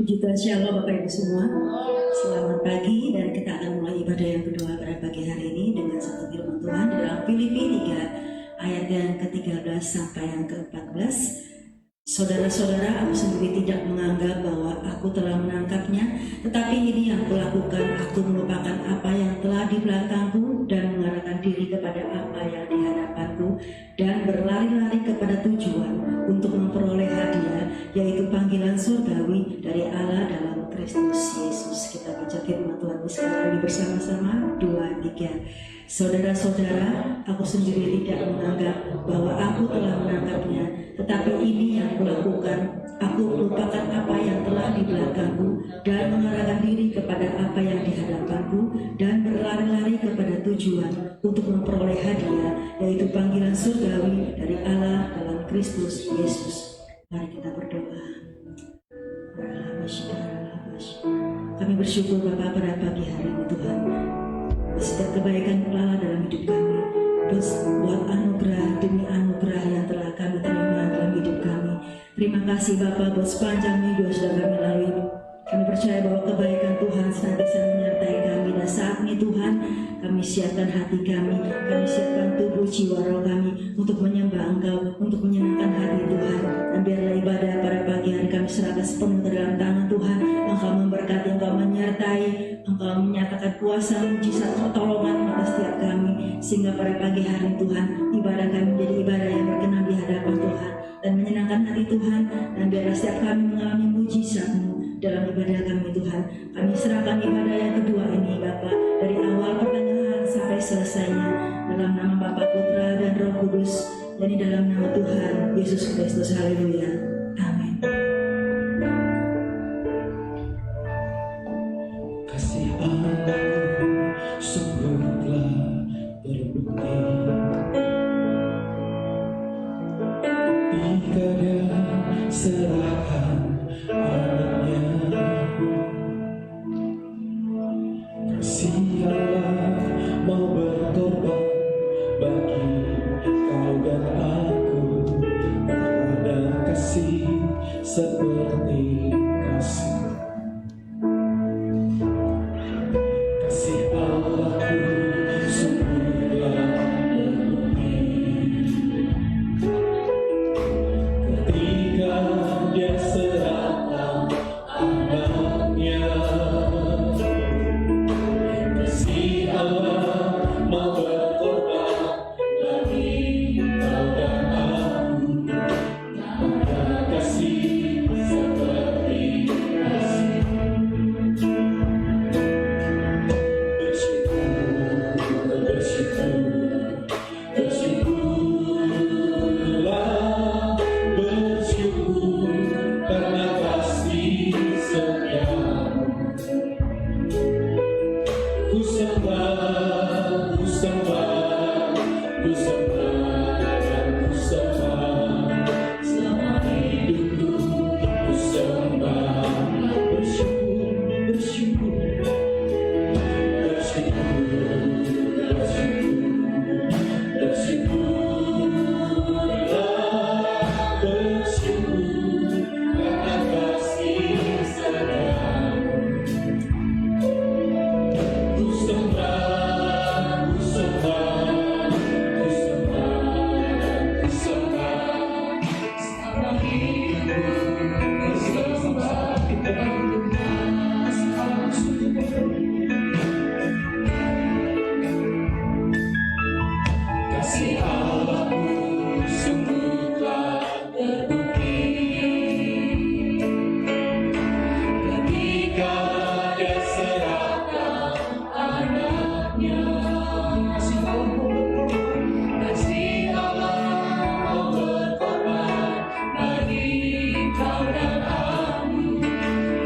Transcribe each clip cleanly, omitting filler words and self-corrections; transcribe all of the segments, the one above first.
Puji Tuhan, Shalom Bapak Ibu semua. Selamat pagi, dan kita akan mulai ibadah yang kedua pada pagi hari ini dengan satu firman Tuhan di dalam Filipi 3 ayat yang ke-13 sampai yang ke-14. Saudara-saudara, aku sendiri tidak menganggap bahwa aku telah menangkapnya, tetapi ini yang kulakukan, aku melupakan apa yang telah di belakangku dan mengarahkan diri kepada apa yang di hadapanku, dan berlari-lari kepada tujuan untuk memperoleh hadiah, yaitu panggilan surgawi dari Allah dalam Kristus Yesus. Kita baca firman Tuhan sekali lagi bersama-sama, 2, 3. Saudara-saudara, aku sendiri tidak menganggap bahwa aku telah menangkapnya, tetapi ini yang kulakukan, aku melupakan apa yang telah di belakangku dan mengarahkan diri kepada apa yang di hadapanku, dan berlari-lari kepada tujuan untuk memperoleh hadiah, yaitu panggilan surgawi dari Allah dalam Kristus Yesus. Mari kita berdoa. Kami bersyukur Bapa pada pagi hari ini Tuhan, setiap kebaikan Allah dalam hidup kami, buat anugerah demi anugerah yang telah kami terima dalam hidup kami. Terima kasih Bapa buat sepanjang minggu yang sudah kami lalui. Kami percaya bahwa kebaikan Tuhan senantiasa menyertai kami, dan saat ini Tuhan, kami siapkan hati kami siapkan tubuh jiwa roh kami untuk menyembah Engkau, untuk menyenangkan hati Tuhan. Dan biarlah ibadah pada pagi hari kami serahkan sepenuh ke dalam tangan Tuhan. Engkau memberkati, Engkau menyertai, Engkau menyatakan kuasa mujizat pertolongan atas setiap kami, sehingga pada pagi hari Tuhan, ibadah kami menjadi ibadah yang berkenan di hadapan Tuhan dan menyenangkan hati Tuhan. Dan biarlah setiap kami mengalami mujizat-Mu dalam ibadah kami Tuhan. Kami serahkan ibadah yang kedua ini Bapa, dari awal pertengahan sampai selesainya, dalam nama Bapa, Putra, dan Roh Kudus, dan di dalam nama Tuhan Yesus Kristus. Haleluya. Amin. Kasih Allah sungguh telah terbukti ketika Dia serahkan anaknya. Kasih Allah mau berkorban bagi kau dan aku, ada kasih seperti kasih. Kasih Allahku sungguhlah terbukti ketika Dia serahkan anaknya. Kasih Allah mau berkorban bagi kau dan aku, ada kasih seperti kasih. Bersyukurlah, bersyukur karena kasih setiamu. Ku sembah, ku sembah, ku sembah, dan ku sembah selama hidupku. Ku sembah, bersyukur, bersyukur, bersyukur, bersyukur, bersyukurlah, bersyukur karena kasih setiamu. Ku sembah, ku sembah, ku sembah, ku sembah selama hidupku. Ku sembah, kita kasih Allahku sungguh telah terbukti ketika Dia serahkan anaknya. Kasih Allah mau berkorban bagi kau dan aku,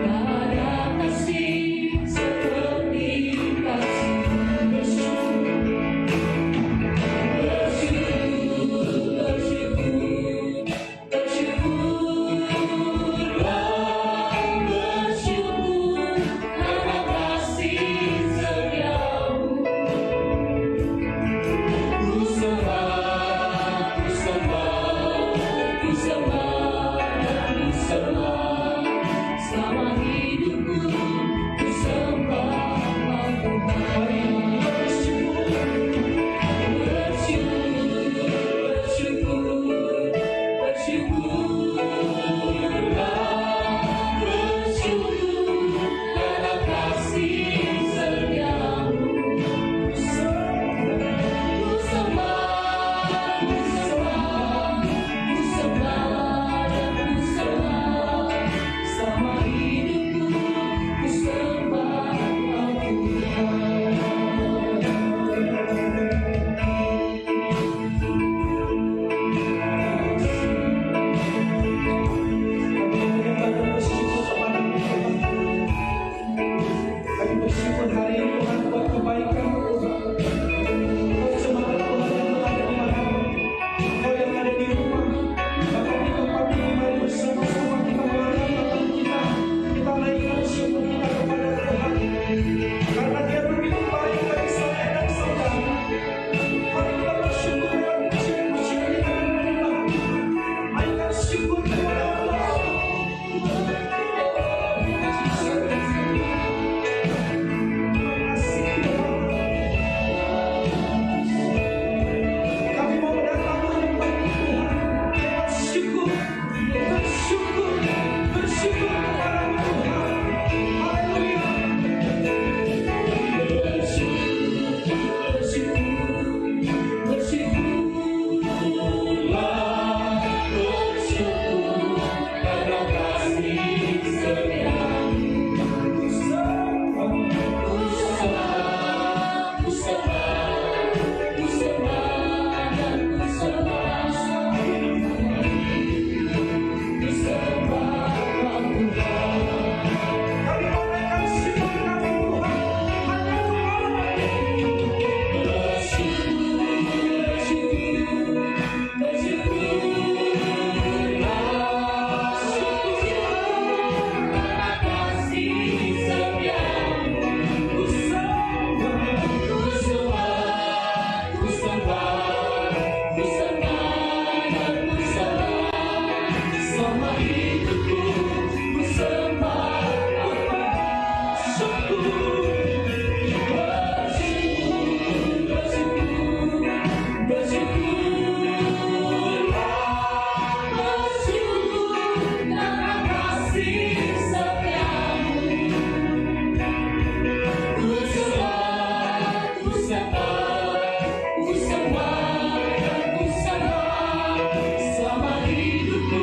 tak ada kasih seperti kasih. Bersyukur, bersyukur, bersyukur, bersyukur. Selama hidupku ku sembah, bersyukur, bersyukur, bersyukur karena kasih setiamu. Ku sembah, ku sembah, ku sembah, ku sembah. Selama hidupku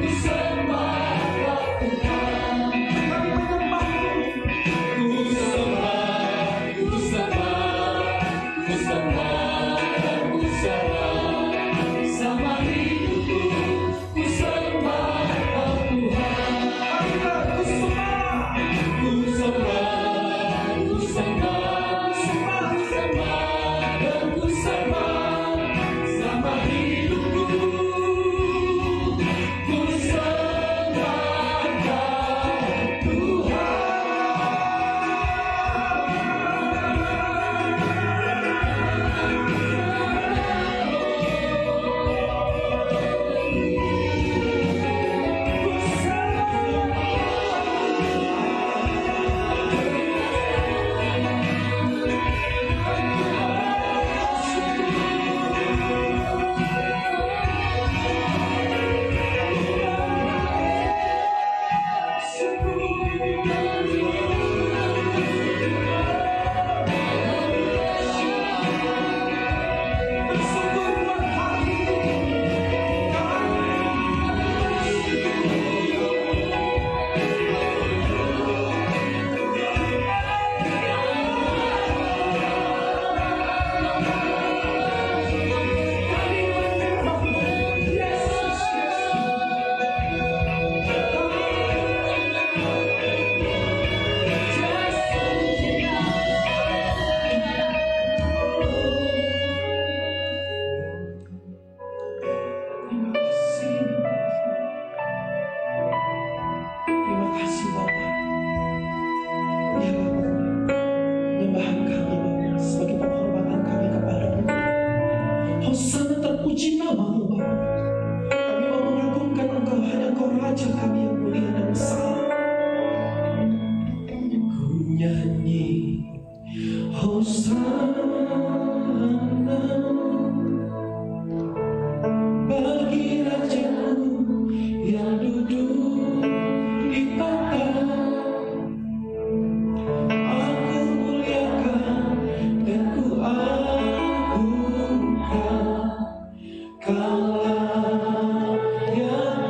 ku sembah Tuhan. Ku sembah, ku sembah, ku sembah, ku sembah. Selama hidupku ku sembah Tuhan. Ku sembah, ku sembah, ku sembah, ku sembah, ku sembah. Selama hidupku ku sembah Tuhan. Terima kasih Bapa. Ya Bapa, nyembahan kami Bapa sebagai penghormatan kami kepadamu. Hosana terpuji namamu Bapa. Kami mau mengagungkan Engkau, hanya Engkau Raja kami yang mulia dan besar. Ku nyanyi Hosana bagi Rajamu yang duduk di tahta. Aku muliakan dan ku agungkan, Kaulah yang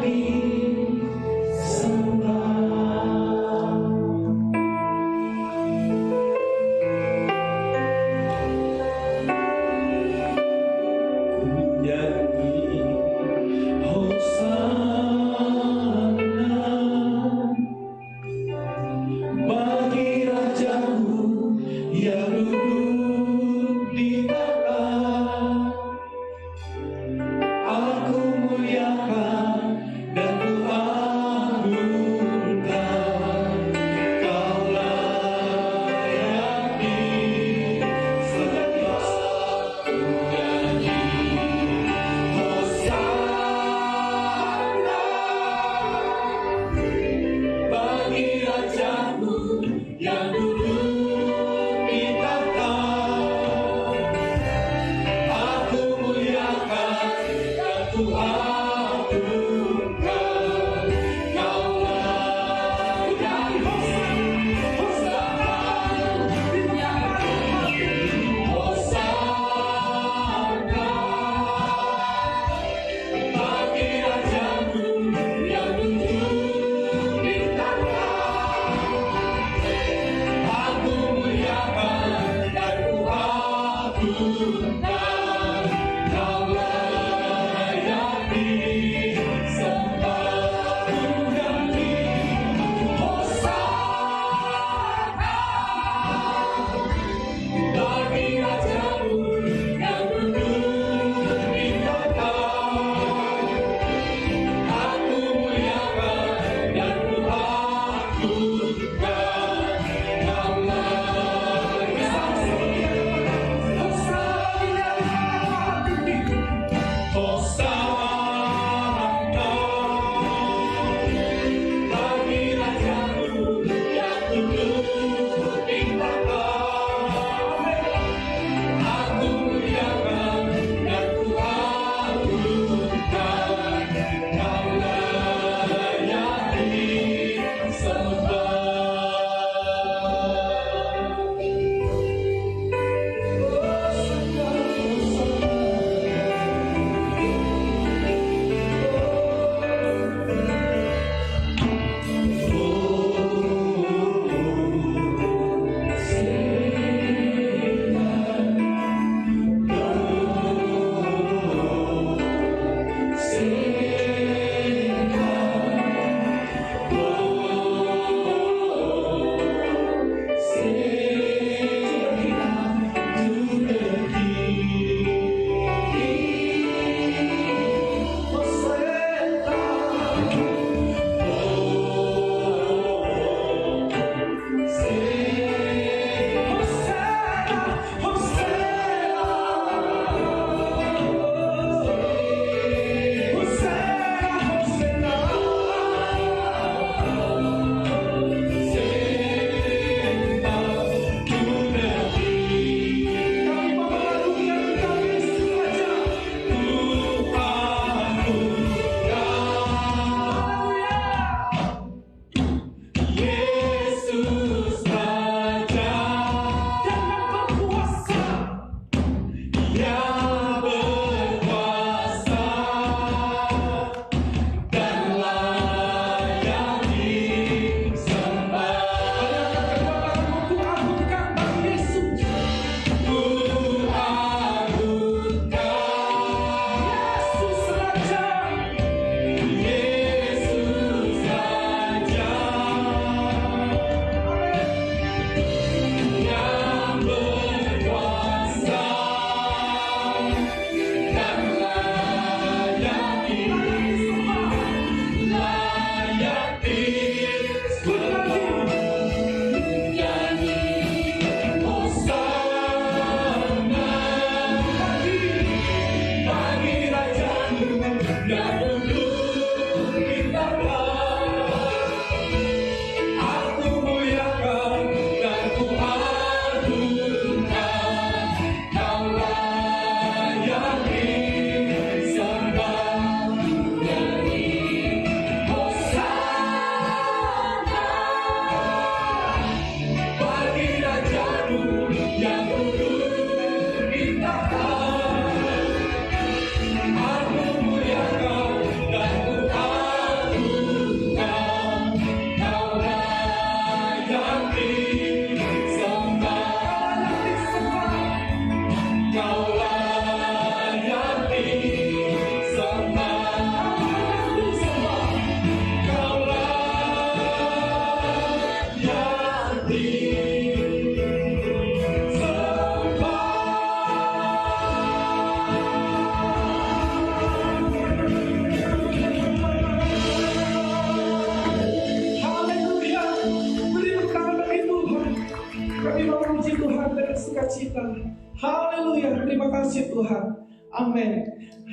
kasih Tuhan. Amin.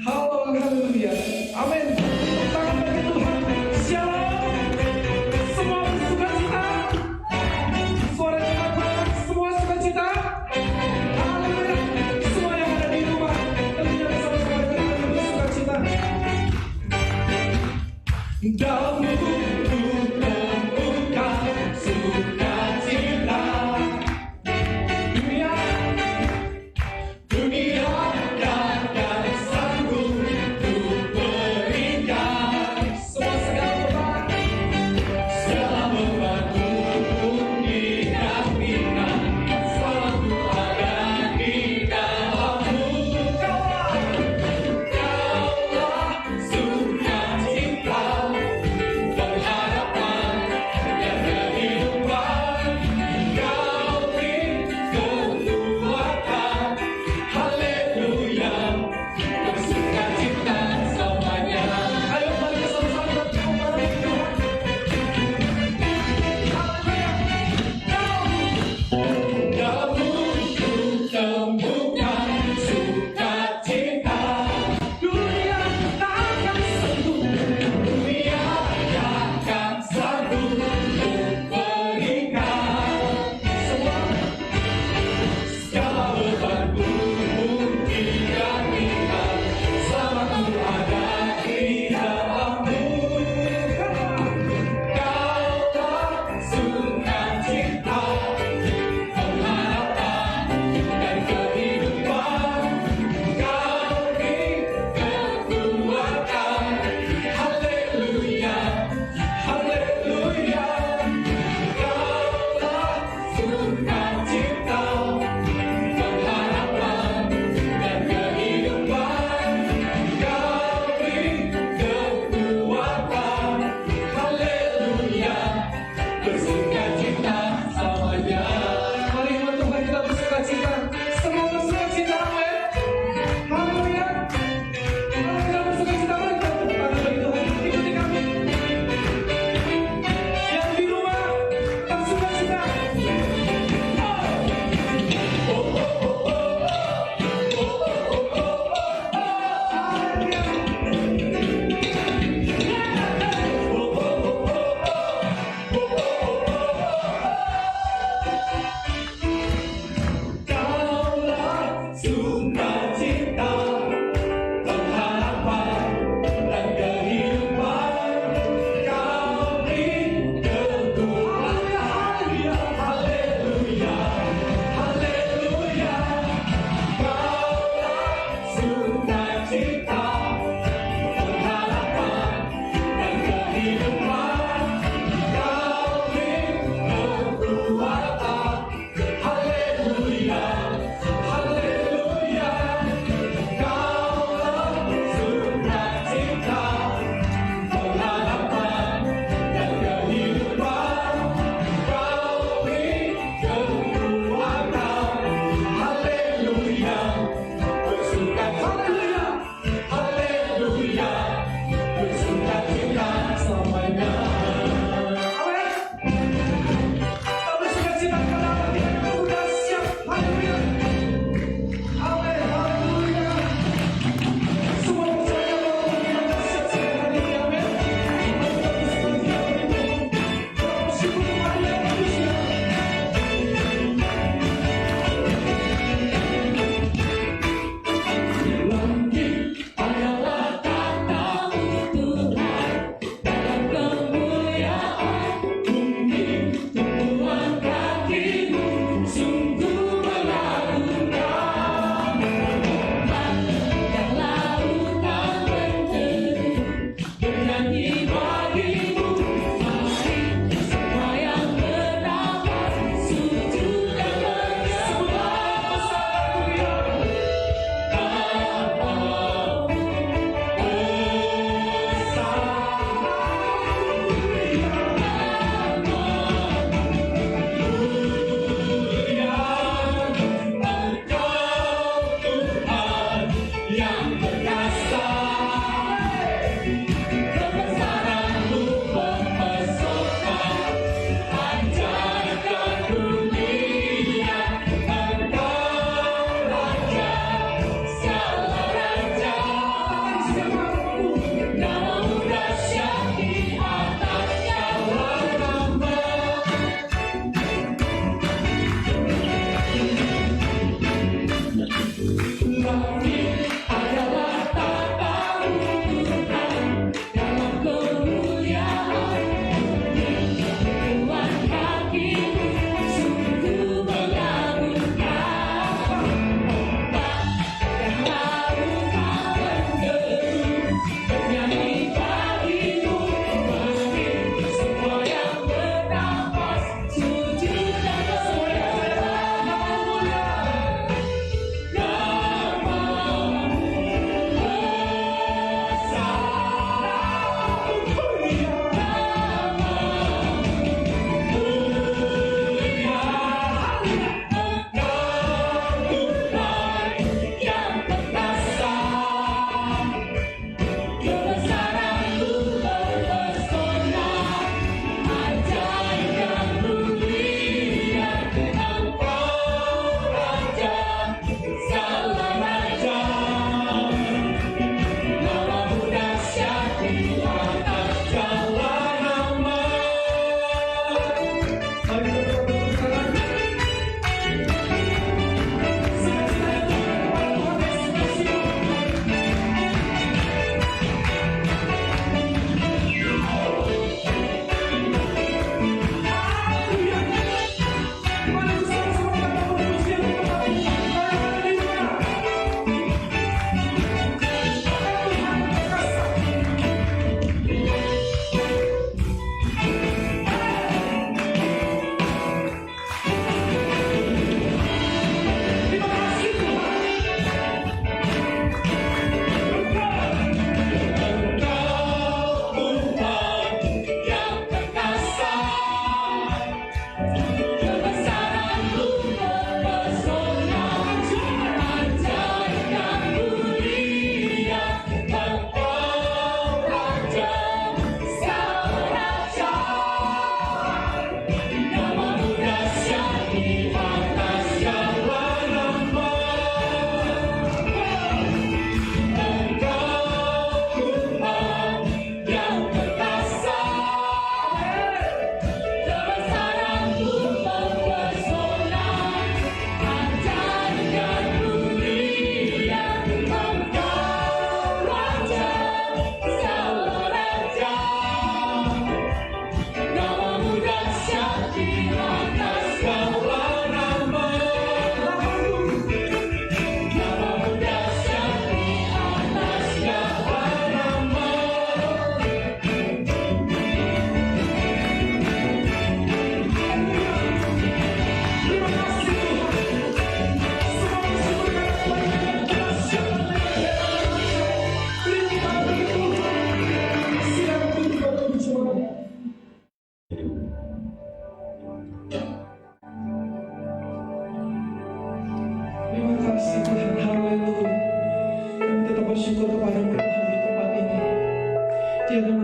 Haleluya. Amin. Tepuk tangan bagi Tuhan. Shalom. Semua bersukacita. Suara jemaat Tuhan, semua sukacita. Haleluya. Semua yang ada di rumah, tentunya bersama-sama dengan kami bersukacita. Dahulu temukan sukacita. Dunia takkan sanggup untuk berikan semua segala beban untuk didampikan. Selalu ada di dalammu. Kaulah sukacita dan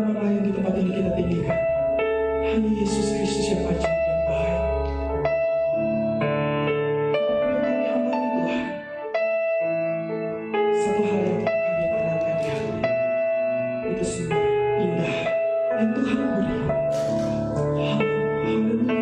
nama lain di tempat ini kita tinggikan. Hanya Yesus Kristus yang ajaib dan baik. Yang kami alami Tuhan, satu hal yang kami tanamkan di hati, itu semua indah dan Tuhan beri. Haleluya.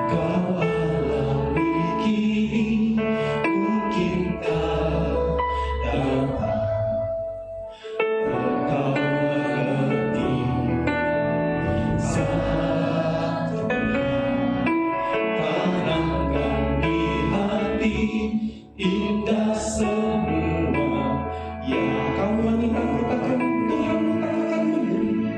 Kau alami kini, mungkin tak dapat kau mengerti. Satu tanamkan di hati, indah semua. Ya kau wanita katakan, Tuhan tak akan memberi.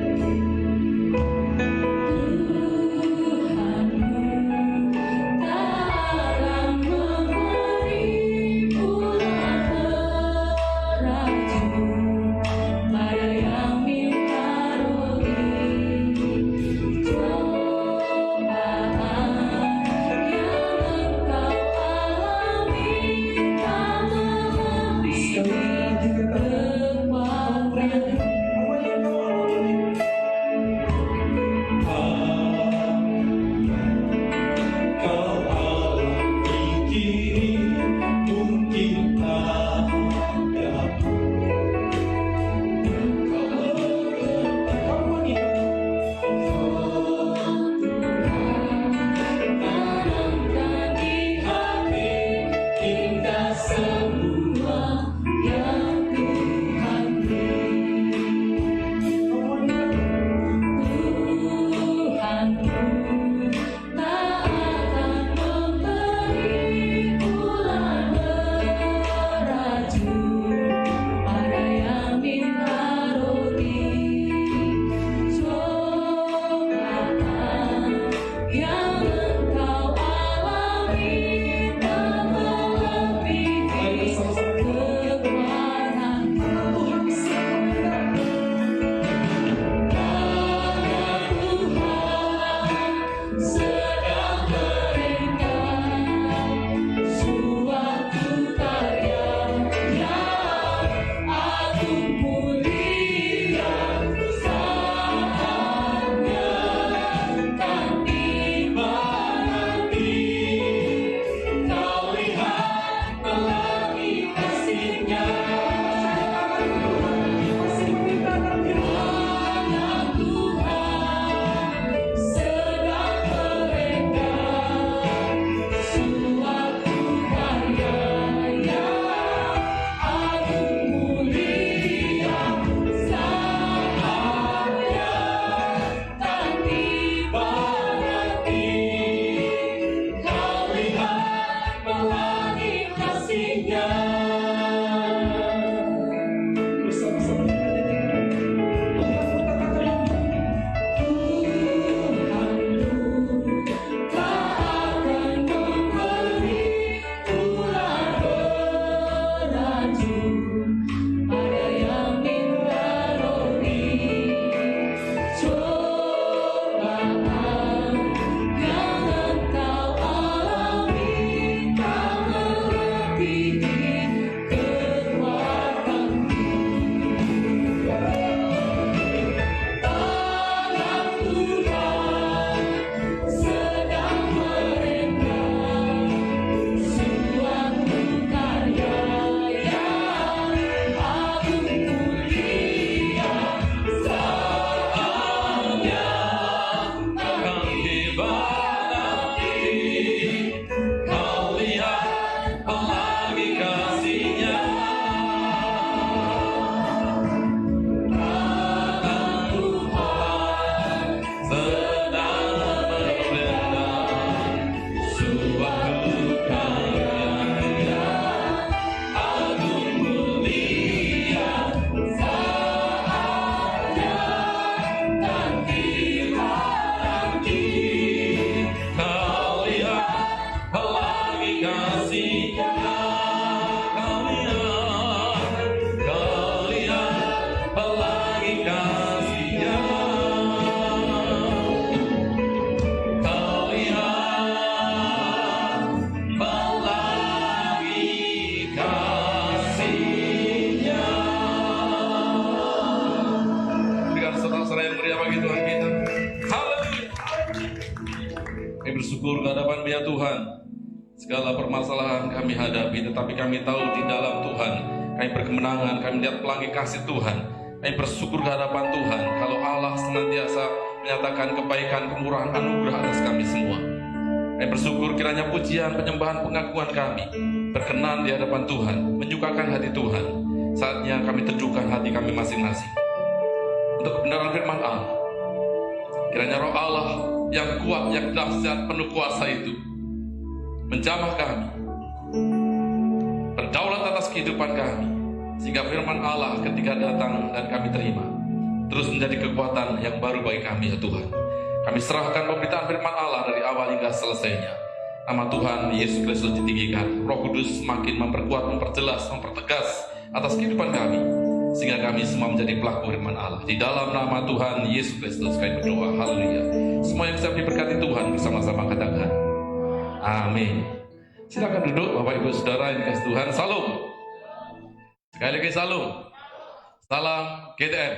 kami ya Tuhan. Segala permasalahan kami hadapi, tetapi kami tahu di dalam Tuhan kami berkemenangan, kami lihat pelangi kasih Tuhan. Kami bersyukur ke hadapan Tuhan kalau Allah senantiasa menyatakan kebaikan, kemurahan, anugerah atas kami semua. Kami bersyukur kiranya pujian, penyembahan, pengakuan kami berkenan di hadapan Tuhan, menyukakan hati Tuhan. Saatnya kami teduhkan hati kami masing-masing untuk kebenaran firman Allah. Kiranya Roh Allah yang kuat, yang dahsyat, penuh kuasa itu menjamah kami, berdaulat atas kehidupan kami, sehingga firman Allah ketika datang dan kami terima terus menjadi kekuatan yang baru bagi kami ya Tuhan. Kami serahkan pemberitaan firman Allah dari awal hingga selesainya. Nama Tuhan Yesus Kristus ditinggikan. Roh Kudus semakin memperkuat, memperjelas, mempertegas atas kehidupan kami, sehingga kami semua menjadi pelaku firman Allah. Di dalam nama Tuhan Yesus Kristus kami berdoa. Haleluya. Semua yang siap diberkati Tuhan bersama-sama katakan amin. Silakan duduk Bapak Ibu Saudara yang dikasihi Tuhan. Salam. Sekali lagi salam. Salam GTM.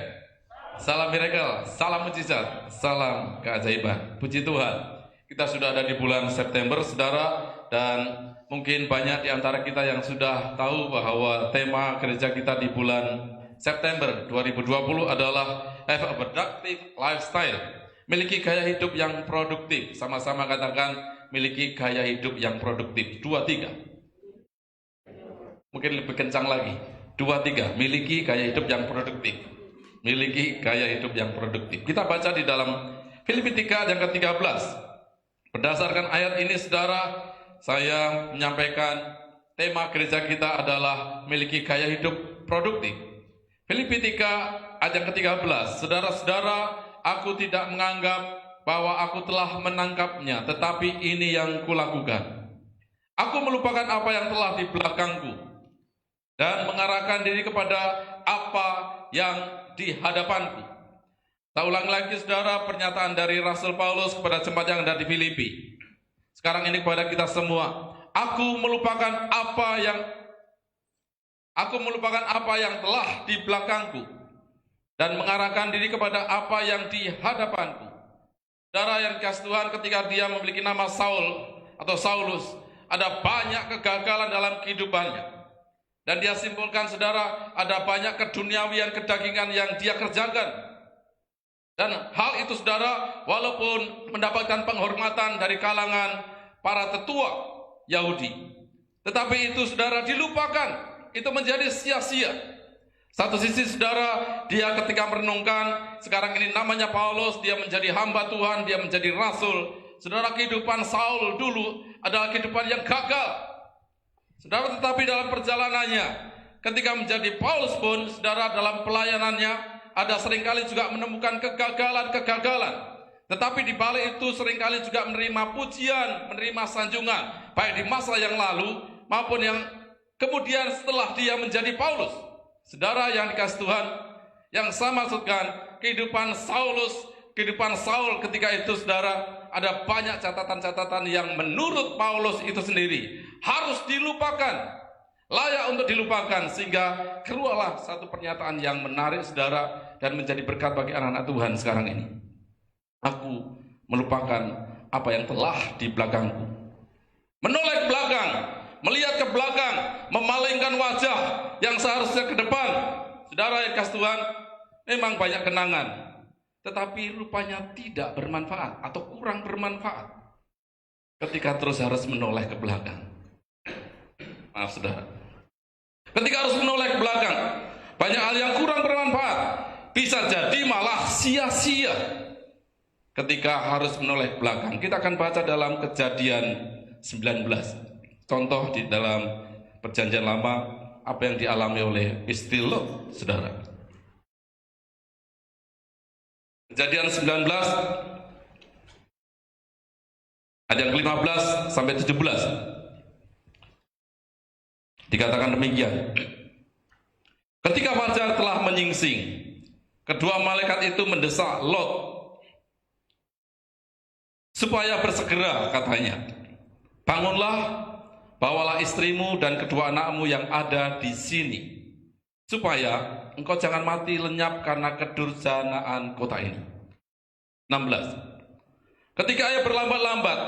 Salam miracle, salam mujizat, salam keajaiban. Puji Tuhan, kita sudah ada di bulan September, saudara, dan mungkin banyak di antara kita yang sudah tahu bahwa tema gereja kita di bulan September 2020 adalah Have a Productive Lifestyle. Miliki gaya hidup yang produktif. Sama-sama katakan, miliki gaya hidup yang produktif. 2, 3. Mungkin lebih kencang lagi. 2, 3. Miliki gaya hidup yang produktif. Miliki gaya hidup yang produktif. Kita baca di dalam Filipi 3 yang ke-13. Berdasarkan ayat ini, saudara, saya menyampaikan tema gereja kita adalah miliki gaya hidup produktif. Filipi 3 ayat yang ke-13. Saudara-saudara, aku tidak menganggap bahwa aku telah menangkapnya, tetapi ini yang kulakukan. Aku melupakan apa yang telah di belakangku dan mengarahkan diri kepada apa yang di hadapanku. Saya ulang lagi, saudara, pernyataan dari Rasul Paulus kepada jemaat yang ada di Filipi. Sekarang ini kepada kita semua. Aku melupakan apa yang telah di belakangku dan mengarahkan diri kepada apa yang di hadapanku. Saudara yang dikasihi Tuhan, ketika dia memiliki nama Saul atau Saulus, ada banyak kegagalan dalam kehidupannya. Dan dia simpulkan, saudara, ada banyak keduniawian, kedagingan yang dia kerjakan. Dan hal itu, saudara, walaupun mendapatkan penghormatan dari kalangan para tetua Yahudi, tetapi itu, saudara, dilupakan. Itu menjadi sia-sia. Satu sisi, saudara, dia ketika merenungkan, sekarang ini namanya Paulus, dia menjadi hamba Tuhan, dia menjadi rasul. Saudara, kehidupan Saul dulu adalah kehidupan yang gagal. Saudara, tetapi dalam perjalanannya, ketika menjadi Paulus pun, saudara, dalam pelayanannya, ada seringkali juga menemukan kegagalan-kegagalan. Tetapi di balik itu seringkali juga menerima pujian, menerima sanjungan, baik di masa yang lalu, maupun yang kemudian setelah dia menjadi Paulus. Saudara yang dikasihi Tuhan, yang saya maksudkan, kehidupan Saul ketika itu, saudara, ada banyak catatan-catatan yang menurut Paulus itu sendiri harus dilupakan, layak untuk dilupakan, sehingga keluarlah satu pernyataan yang menarik, saudara, dan menjadi berkat bagi anak-anak Tuhan sekarang ini. Aku melupakan apa yang telah di belakangku. Menoleh ke belakang, melihat ke belakang, memalingkan wajah yang seharusnya ke depan. Saudara yang kasih Tuhan, memang banyak kenangan, tetapi rupanya tidak bermanfaat atau kurang bermanfaat ketika terus harus menoleh ke belakang. Maaf, saudara, ketika harus menoleh ke belakang, banyak hal yang kurang bermanfaat, bisa jadi malah sia-sia ketika harus menoleh ke belakang. Kita akan baca dalam Kejadian 19, contoh di dalam Perjanjian Lama apa yang dialami oleh istri Lot, saudara. Kejadian 19 ayat yang 15 sampai 17 dikatakan demikian. Ketika fajar telah menyingsing, kedua malaikat itu mendesak Lot supaya bersegera, katanya, bangunlah, bawalah istrimu dan kedua anakmu yang ada di sini, supaya engkau jangan mati lenyap karena kedurjanaan kota ini. 16. Ketika ia berlambat-lambat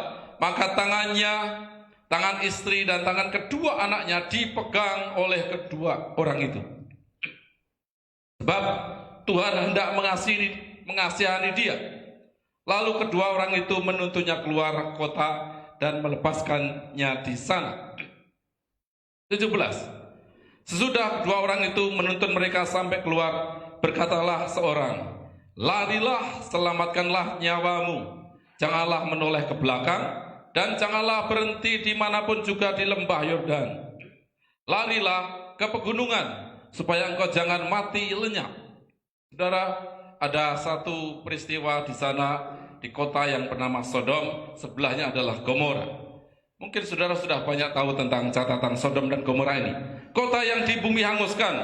maka tangannya, tangan istri dan tangan kedua anaknya dipegang oleh kedua orang itu. Sebab Tuhan hendak mengasihani dia. Lalu kedua orang itu menuntunnya keluar kota dan melepaskannya di sana. 17. Sesudah kedua orang itu menuntun mereka sampai keluar, berkatalah seorang, "Larilah, selamatkanlah nyawamu. Janganlah menoleh ke belakang, dan janganlah berhenti dimanapun juga di lembah Yordan. Larilah ke pegunungan, supaya engkau jangan mati lenyap." Saudara, ada satu peristiwa di sana, di kota yang bernama Sodom, sebelahnya adalah Gomora. Mungkin saudara sudah banyak tahu tentang catatan Sodom dan Gomora ini. Kota yang di bumi hanguskan,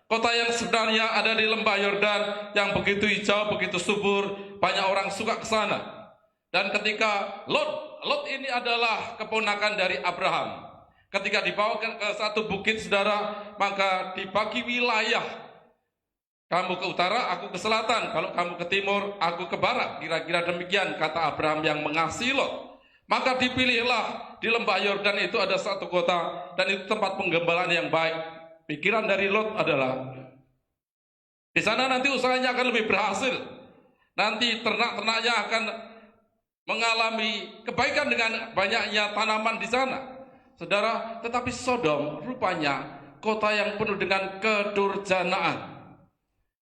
kota yang sebenarnya ada di lembah Yordan, yang begitu hijau, begitu subur, banyak orang suka ke sana. Dan ketika Lot ini adalah keponakan dari Abraham. Ketika dibawa ke satu bukit, saudara, maka dibagi wilayah. Kamu ke utara, aku ke selatan. Kalau kamu ke timur, aku ke barat. Kira-kira demikian kata Abraham yang mengasihi Lot. Maka dipilihlah di lembah Yordan itu ada satu kota, dan itu tempat penggembalaan yang baik. Pikiran dari Lot adalah, di sana nanti usahanya akan lebih berhasil. Nanti ternak-ternaknya akan mengalami kebaikan dengan banyaknya tanaman di sana. Saudara, tetapi Sodom rupanya kota yang penuh dengan kedurjanaan.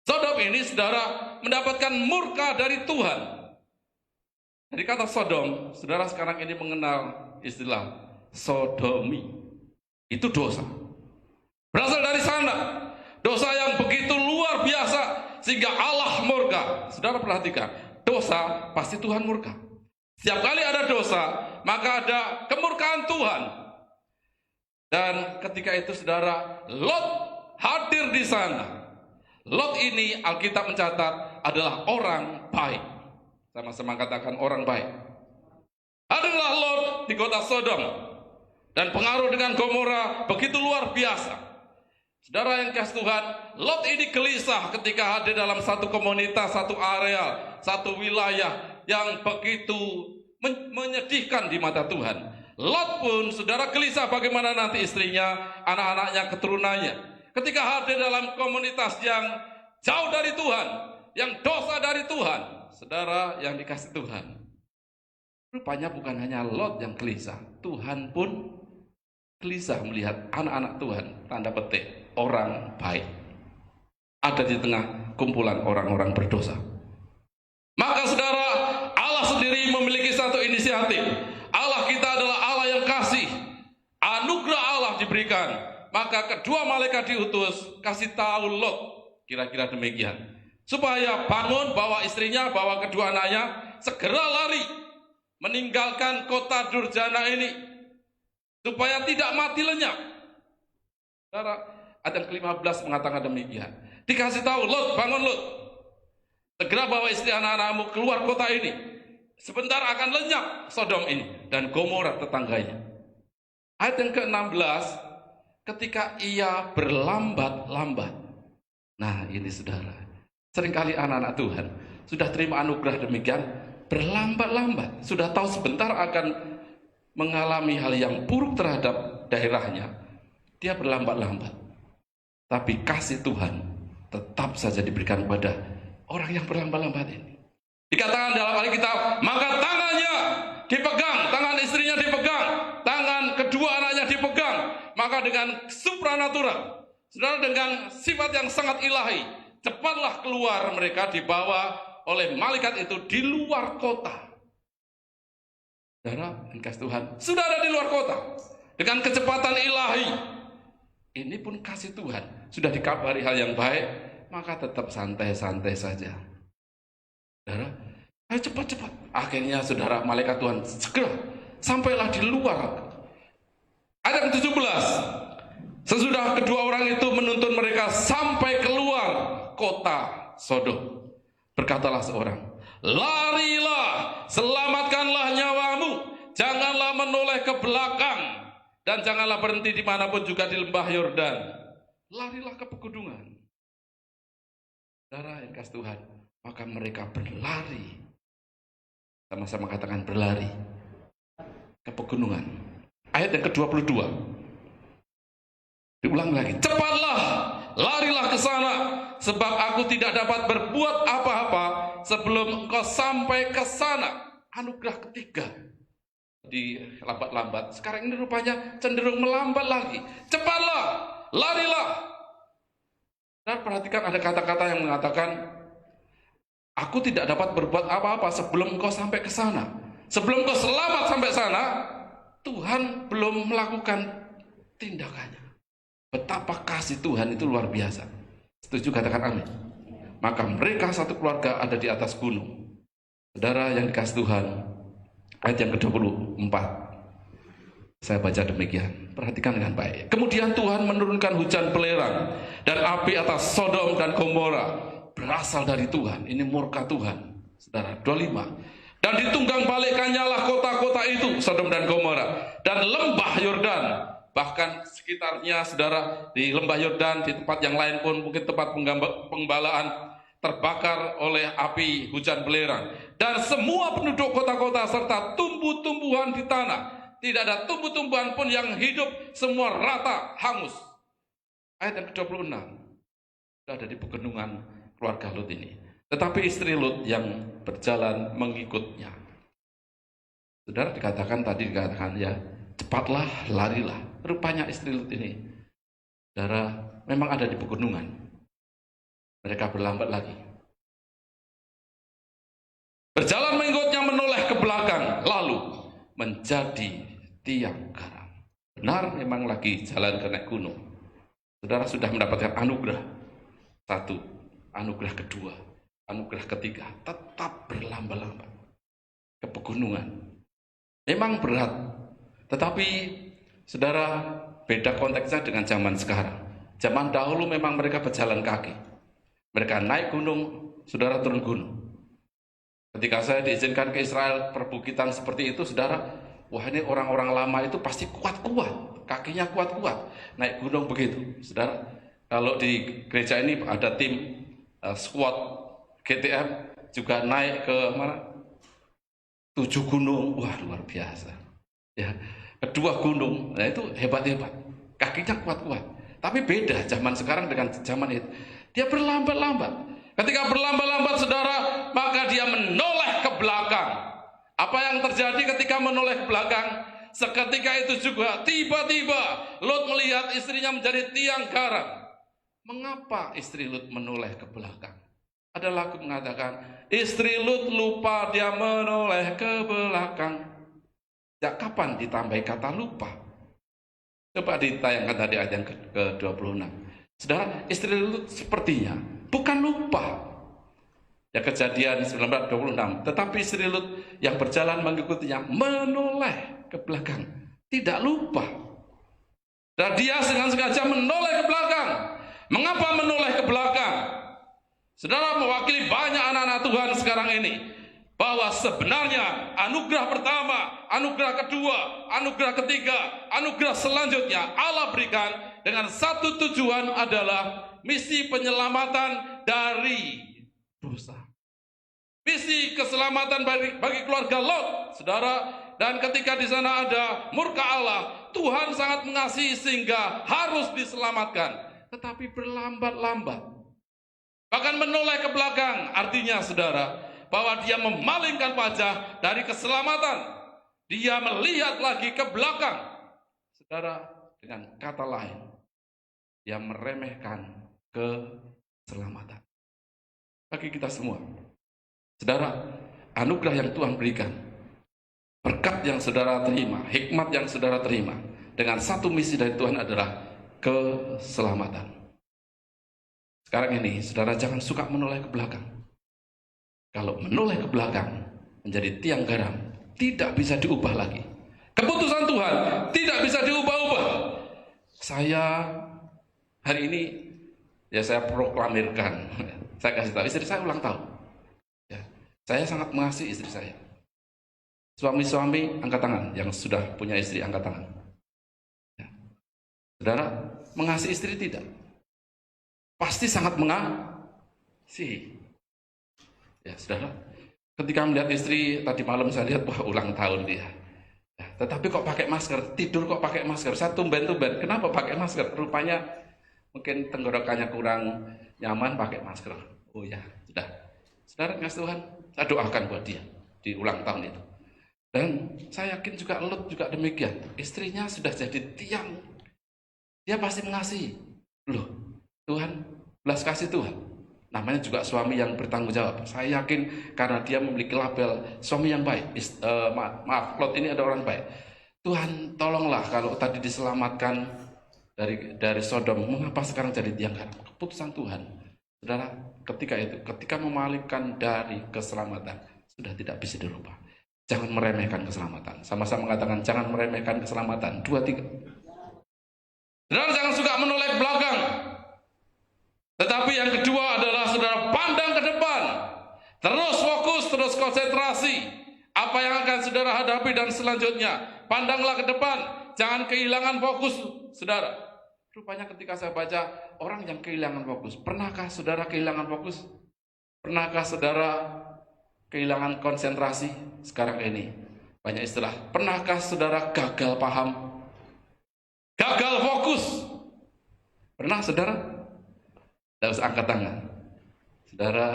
Sodom ini, saudara, mendapatkan murka dari Tuhan. Jadi kata Sodom, saudara sekarang ini mengenal istilah sodomi. Itu dosa. Berasal dari sana. Dosa yang begitu luar biasa sehingga Allah murka. Saudara perhatikan, dosa pasti Tuhan murka. Setiap kali ada dosa, maka ada kemurkaan Tuhan. Dan ketika itu, saudara, Lot hadir di sana. Lot ini Alkitab mencatat adalah orang baik. Sama-sama katakan orang baik. Hadirlah Lot di kota Sodom, dan pengaruh dengan Gomora begitu luar biasa. Saudara yang kasih Tuhan, Lot ini gelisah ketika hadir dalam satu komunitas, satu area, satu wilayah yang begitu menyedihkan di mata Tuhan. Lot pun, saudara, gelisah bagaimana nanti istrinya, anak-anaknya, keturunannya. Ketika hadir dalam komunitas yang jauh dari Tuhan, yang dosa dari Tuhan, saudara yang dikasih Tuhan, rupanya bukan hanya Lot yang gelisah, Tuhan pun gelisah melihat anak-anak Tuhan, tanda petik, orang baik, ada di tengah kumpulan orang-orang berdosa. Maka saudara, Allah sendiri memiliki satu inisiatif. Allah kita adalah Allah yang kasih. Anugerah Allah diberikan. Maka kedua malaikat diutus, kasih tahu Lot, kira-kira demikian, supaya bangun, bawa istrinya, bawa kedua anaknya, segera lari, meninggalkan kota durjana ini, supaya tidak mati lenyap. Saudara, ayat ke-15 mengatakan demikian. Dikasih tahu, Lot, bangun Lot, segera bawa istri anak-anakmu keluar kota ini, sebentar akan lenyap Sodom ini dan Gomora tetangganya. Ayat yang ke-16, ketika ia berlambat-lambat. Nah ini saudara, seringkali anak-anak Tuhan sudah terima anugerah demikian, berlambat-lambat, sudah tahu sebentar akan mengalami hal yang buruk terhadap daerahnya, dia berlambat-lambat. Tapi kasih Tuhan tetap saja diberikan kepada orang yang berlambat-lambat ini. Dikatakan dalam Alkitab, maka tangannya dipegang, tangan istrinya dipegang, tangan kedua anaknya dipegang. Maka dengan supranatural, saudara, dengan sifat yang sangat ilahi, cepatlah keluar mereka, dibawa oleh malaikat itu di luar kota. Saudara, kasih Tuhan sudah ada di luar kota dengan kecepatan ilahi. Ini pun kasih Tuhan, sudah dikabari hal yang baik, maka tetap santai-santai saja. Saudara, ayo cepat-cepat. Akhirnya saudara, malaikat Tuhan segera sampailah di luar. Ayat 17, sesudah kedua orang itu menuntun mereka sampai keluar kota Sodom, berkatalah seorang, larilah, selamatkanlah nyawamu, janganlah menoleh ke belakang, dan janganlah berhenti dimanapun juga di lembah Yordan. Larilah ke pegunungan. Saudara yang kasih Tuhan, maka mereka berlari. Sama-sama katakan berlari. ke pegunungan. Ayat yang ke-22. Diulang lagi. Cepatlah, larilah ke sana, sebab aku tidak dapat berbuat apa-apa sebelum engkau sampai ke sana. Anugerah ketiga. Di lambat-lambat. Sekarang ini rupanya cenderung melambat lagi. Cepatlah, larilah. Dan perhatikan ada kata-kata yang mengatakan, aku tidak dapat berbuat apa-apa sebelum engkau sampai ke sana. Sebelum engkau selamat sampai sana, Tuhan belum melakukan tindakannya. Betapa kasih Tuhan itu luar biasa. Setuju, katakan amin. Maka mereka satu keluarga ada di atas gunung. Saudara yang dikasih Tuhan, ayat yang ke-24. Saya baca demikian. Perhatikan dengan baik. Kemudian Tuhan menurunkan hujan belerang dan api atas Sodom dan Gomora. Berasal dari Tuhan. Ini murka Tuhan. Saudara, 25. Dan ditunggang balikkannya lah kota-kota itu, Sodom dan Gomora, dan lembah Yordan, bahkan sekitarnya, saudara, di lembah Yordan, di tempat yang lain pun mungkin tempat penggembalaan terbakar oleh api hujan belerang, dan semua penduduk kota-kota serta tumbuh-tumbuhan di tanah. Tidak ada tumbuh-tumbuhan pun yang hidup, semua rata hangus. Ayat yang ke-26. Ada di pegunungan keluarga Lut ini. Tetapi istri Lut yang berjalan mengikutnya. Saudara, dikatakan ya, cepatlah, larilah. Rupanya istri Lut ini, saudara, memang ada di pegunungan. Mereka berlambat lagi. Berjalan mengikutnya, menoleh ke belakang, lalu menjadi tiang garam. Benar, memang lagi jalan ke naik gunung. Saudara sudah mendapatkan anugerah. Satu, anugerah kedua, anugerah ketiga, tetap berlambat-lambat ke pegunungan. Memang berat, tetapi saudara, beda konteksnya dengan zaman sekarang. Zaman dahulu memang mereka berjalan kaki. Mereka naik gunung, saudara turun gunung. Ketika saya diizinkan ke Israel, perbukitan seperti itu, saudara, wah, ini orang-orang lama itu pasti kuat-kuat, kakinya kuat-kuat, naik gunung begitu. Saudara, kalau di gereja ini ada tim squad GTM juga naik ke mana? 7 gunung, wah, luar biasa. Ya, kedua gunung, nah itu hebat-hebat, kakinya kuat-kuat. Tapi beda zaman sekarang dengan zaman itu. Dia berlambat-lambat. Ketika berlambat-lambat, saudara, maka dia menoleh ke belakang. Apa yang terjadi ketika menoleh ke belakang? Seketika itu juga tiba-tiba Lot melihat istrinya menjadi tiang garam. Mengapa istri Lut menoleh ke belakang? Ada lagu mengatakan, istri Lut lupa dia menoleh ke belakang. Sejak kapan ditambahi kata lupa? Coba ditayangkan tadi ayat yang ke-26. Saudara, istri Lut sepertinya bukan lupa. Ya, Kejadian 19:26. Tetapi istri Lut yang berjalan mengikutinya menoleh ke belakang, tidak lupa. Dan dia dengan sengaja menoleh ke belakang. Mengapa menoleh ke belakang? Saudara, mewakili banyak anak-anak Tuhan sekarang ini, bahwa sebenarnya anugerah pertama, anugerah kedua, anugerah ketiga, anugerah selanjutnya Allah berikan dengan satu tujuan, adalah misi penyelamatan dari dosa. Misi keselamatan bagi keluarga Lot, saudara. Dan ketika di sana ada murka Allah, Tuhan sangat mengasihi sehingga harus diselamatkan. Tetapi berlambat-lambat. Bahkan menoleh ke belakang, artinya saudara, bahwa dia memalingkan wajah dari keselamatan. Dia melihat lagi ke belakang. Saudara, dengan kata lain, dia meremehkan keselamatan. Bagi kita semua, saudara, anugerah yang Tuhan berikan, berkat yang saudara terima, hikmat yang saudara terima, dengan satu misi dari Tuhan adalah keselamatan. Sekarang ini, saudara jangan suka menoleh ke belakang. Kalau menoleh ke belakang, menjadi tiang garam, tidak bisa diubah lagi. Keputusan Tuhan tidak bisa diubah-ubah. Saya hari ini, ya saya proklamirkan, saya kasih tahu, istri saya ulang tahun. Ya, saya sangat mengasihi istri saya. Suami-suami angkat tangan, yang sudah punya istri angkat tangan. Ya. Saudara, mengasihi istri tidak? Pasti sangat mengasihi. Ya, saudara, ketika melihat istri tadi malam saya lihat, wah, ulang tahun dia. Ya, tetapi kok pakai masker, tidur kok pakai masker. Saya tumben-tumben, kenapa pakai masker? Rupanya mungkin tenggorokannya kurang nyaman pakai masker. Oh ya, sudah. Saudara kasih Tuhan, saya doakan buat dia di ulang tahun itu. Dan saya yakin juga Lut juga demikian. Istrinya sudah jadi tiang. Dia pasti mengasihi. Loh, Tuhan, belas kasih Tuhan. Namanya juga suami yang bertanggung jawab. Saya yakin karena dia memiliki label suami yang baik. Maaf, Lot ini ada orang baik. Tuhan, tolonglah kalau tadi diselamatkan dari Sodom, mengapa sekarang jadi tiang garam? Keputusan Tuhan. Saudara, ketika memalingkan dari keselamatan, sudah tidak bisa dirubah. Jangan meremehkan keselamatan. Sama-sama mengatakan jangan meremehkan keselamatan. 2, 3. Saudara, jangan suka menoleh ke belakang. Tetapi yang kedua adalah saudara pandang ke depan. Terus fokus, terus konsentrasi. Apa yang akan saudara hadapi dan selanjutnya. Pandanglah ke depan. Jangan kehilangan fokus, saudara. Rupanya ketika saya baca, orang yang kehilangan fokus. Pernahkah saudara kehilangan fokus? Pernahkah saudara kehilangan konsentrasi? Sekarang ini banyak istilah. Pernahkah saudara gagal paham? Gagal fokus? Pernah saudara? Tidak usah angkat tangan. Saudara,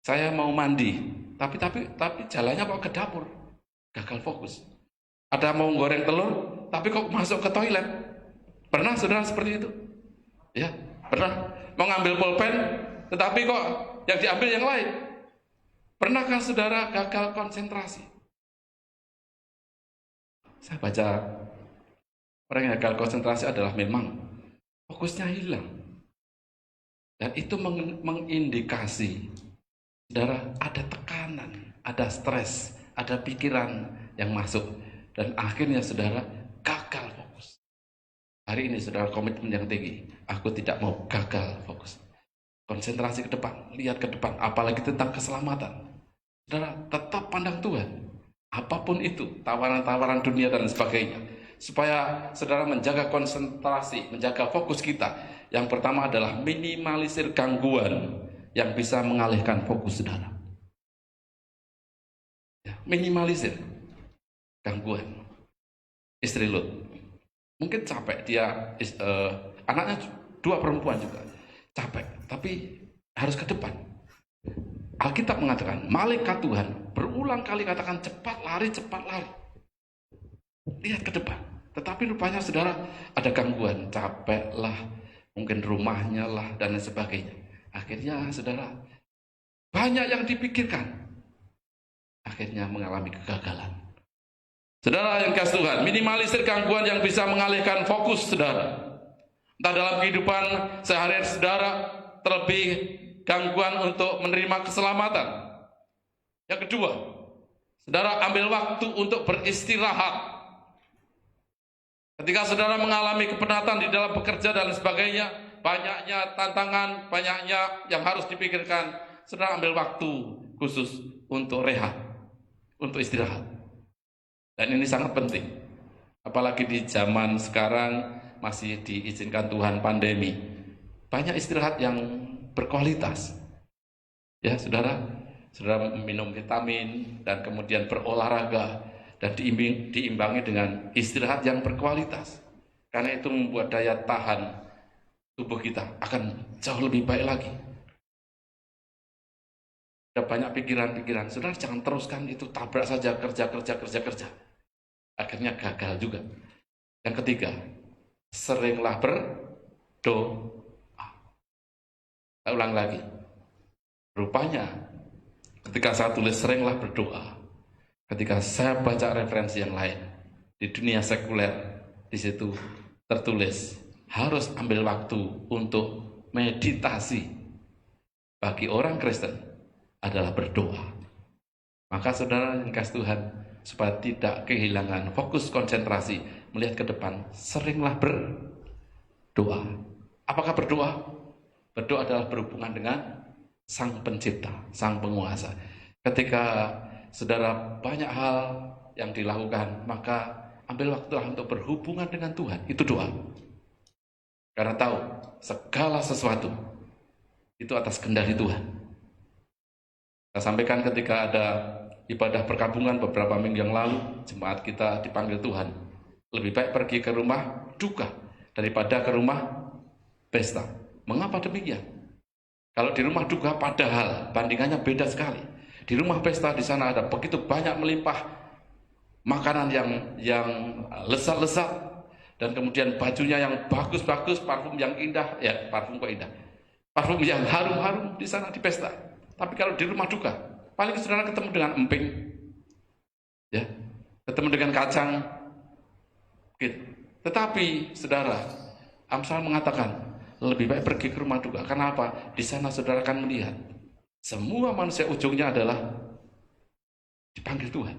saya mau mandi, tapi jalannya kok ke dapur. Gagal fokus. Ada mau goreng telur, tapi kok masuk ke toilet. Pernah saudara seperti itu? Ya, pernah. Mau ngambil pulpen, tetapi kok yang diambil yang lain. Pernahkah saudara gagal konsentrasi? Saya baca, orang yang gagal konsentrasi adalah memang fokusnya hilang. Dan itu mengindikasi, saudara, ada tekanan, ada stres, ada pikiran yang masuk. Dan akhirnya saudara gagal fokus. Hari ini saudara komitmen yang tinggi. Aku tidak mau gagal fokus. Konsentrasi ke depan, lihat ke depan, apalagi tentang keselamatan. Saudara, tetap pandang Tuhan. Apapun itu, tawaran-tawaran dunia dan sebagainya. Supaya saudara menjaga konsentrasi, menjaga fokus kita. Yang pertama adalah minimalisir gangguan yang bisa mengalihkan fokus saudara. Ya, minimalisir gangguan. Istri Lut mungkin capek, dia anaknya 2 perempuan juga capek, tapi harus ke depan. Alkitab mengatakan malaikat Tuhan berulang kali katakan cepat lari, lihat ke depan. Tetapi rupanya saudara ada gangguan, capek lah, mungkin rumahnya lah dan lain sebagainya. Akhirnya saudara banyak yang dipikirkan, akhirnya mengalami kegagalan. Saudara yang kasih Tuhan, minimalisir gangguan yang bisa mengalihkan fokus saudara. Entah dalam kehidupan sehari-hari saudara, terlebih gangguan untuk menerima keselamatan. Yang kedua, saudara ambil waktu untuk beristirahat. Ketika saudara mengalami kepenatan di dalam bekerja dan sebagainya, banyaknya tantangan, banyaknya yang harus dipikirkan, saudara ambil waktu khusus untuk rehat, untuk istirahat. Dan ini sangat penting. Apalagi di zaman sekarang masih diizinkan Tuhan pandemi. Banyak istirahat yang berkualitas. Ya, saudara minum vitamin dan kemudian berolahraga dan diimbangi dengan istirahat yang berkualitas. Karena itu membuat daya tahan tubuh kita akan jauh lebih baik lagi. Ada banyak pikiran-pikiran, saudara jangan teruskan itu, tabrak saja, kerja. Akhirnya gagal juga. Yang ketiga, seringlah berdoa. Saya ulang lagi. Rupanya ketika saya tulis seringlah berdoa, ketika saya baca referensi yang lain di dunia sekuler, di situ tertulis harus ambil waktu untuk meditasi. Bagi orang Kristen adalah berdoa. Maka saudara yang kasih Tuhan, supaya tidak kehilangan fokus konsentrasi melihat ke depan, seringlah berdoa. Apakah berdoa? Berdoa adalah berhubungan dengan Sang Pencipta, Sang Penguasa. Ketika saudara banyak hal yang dilakukan, maka ambil waktu untuk berhubungan dengan Tuhan. Itu doa. Karena tahu segala sesuatu itu atas kendali Tuhan. Saya sampaikan ketika ada ibadah perkabungan beberapa minggu yang lalu, jemaat kita dipanggil Tuhan, lebih baik pergi ke rumah duka daripada ke rumah pesta. Mengapa demikian? Kalau di rumah duka padahal bandingannya beda sekali. Di rumah pesta di sana ada begitu banyak melimpah makanan yang lezat-lezat, dan kemudian bajunya yang bagus-bagus, parfum yang indah, ya parfum kok indah, parfum yang harum-harum di sana di pesta. Tapi kalau di rumah duka, paling saudara ketemu dengan emping, ya, ketemu dengan kacang, gitu. Tetapi saudara, Amsal mengatakan lebih baik pergi ke rumah duka. Karena apa? Di sana saudara akan melihat semua manusia ujungnya adalah dipanggil Tuhan.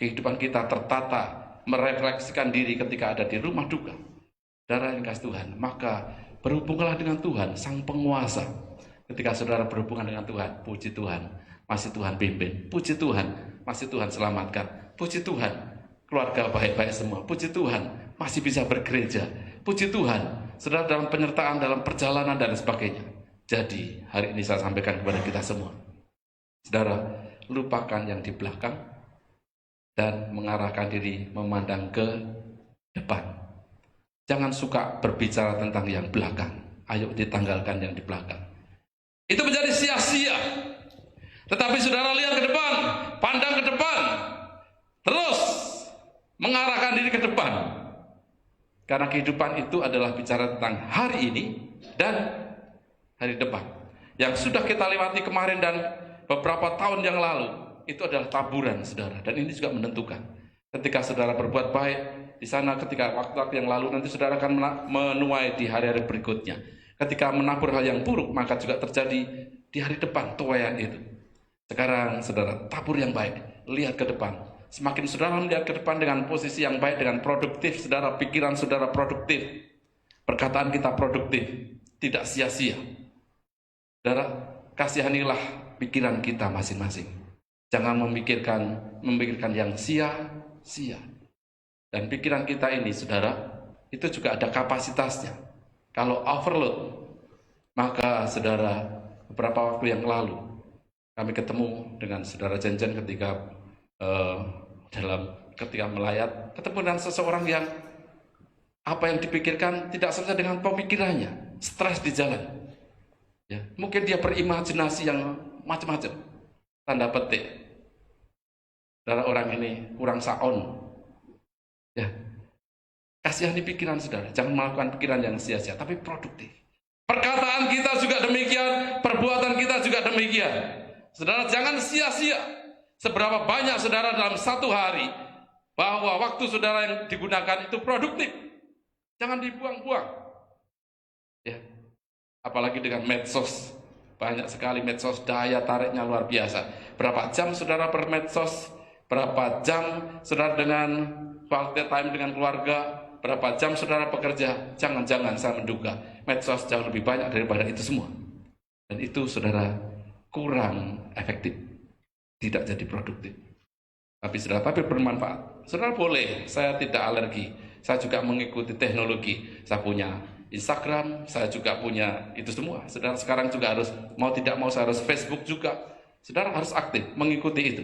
Kehidupan kita tertata, merefleksikan diri ketika ada di rumah duka. Saudara yang kasih Tuhan, maka berhubunglah dengan Tuhan, Sang Penguasa. Ketika saudara berhubungan dengan Tuhan, puji Tuhan, masih Tuhan pimpin. Puji Tuhan, masih Tuhan selamatkan. Puji Tuhan, keluarga baik-baik semua. Puji Tuhan, masih bisa bergereja. Puji Tuhan, saudara dalam penyertaan, dalam perjalanan, dan sebagainya. Jadi, hari ini saya sampaikan kepada kita semua. Saudara, lupakan yang di belakang dan mengarahkan diri memandang ke depan. Jangan suka berbicara tentang yang belakang. Ayo ditanggalkan yang di belakang. Itu menjadi sia-sia. Tetapi saudara lihat ke depan, pandang ke depan, terus mengarahkan diri ke depan. Karena kehidupan itu adalah bicara tentang hari ini dan hari depan. Yang sudah kita lewati kemarin dan beberapa tahun yang lalu, itu adalah taburan saudara. Dan ini juga menentukan. Ketika saudara berbuat baik di sana, ketika waktu-waktu yang lalu, nanti saudara akan menuai di hari-hari berikutnya. Ketika menabur hal yang buruk, maka juga terjadi di hari depan tuaian itu. Sekarang saudara tabur yang baik, lihat ke depan. Semakin saudara melihat ke depan dengan posisi yang baik, dengan produktif, saudara, pikiran saudara produktif, perkataan kita produktif, tidak sia-sia. Saudara, kasihanilah pikiran kita masing-masing. Jangan memikirkan yang sia-sia. Dan pikiran kita ini, saudara, itu juga ada kapasitasnya. Kalau overload, maka saudara, beberapa waktu yang lalu, kami ketemu dengan saudara Jenjen ketika ketika melayat, ketemu dengan seseorang yang apa yang dipikirkan tidak sesuai dengan pemikirannya, stres di jalan. Ya, mungkin dia berimajinasi yang macam-macam, tanda petik. Saudara, orang ini kurang saon. Ya, kasihani pikiran saudara, jangan melakukan pikiran yang sia-sia, tapi produktif. Perkataan kita juga demikian, perbuatan kita juga demikian. Saudara, jangan sia-sia. Seberapa banyak saudara dalam satu hari, bahwa waktu saudara yang digunakan itu produktif. Jangan dibuang-buang. Ya, apalagi dengan medsos. Banyak sekali medsos, daya tariknya luar biasa. Berapa jam saudara bermedsos? Berapa jam saudara dengan quality time dengan keluarga? Berapa jam saudara bekerja? Jangan-jangan saya menduga medsos jauh lebih banyak daripada itu semua. Dan itu saudara kurang efektif, tidak jadi produktif. Tapi saudara, tapi bermanfaat. Saudara boleh, saya tidak alergi. Saya juga mengikuti teknologi. Saya punya Instagram, saya juga punya itu semua. Saudara sekarang juga harus, mau tidak mau saya harus Facebook juga. Saudara harus aktif mengikuti itu.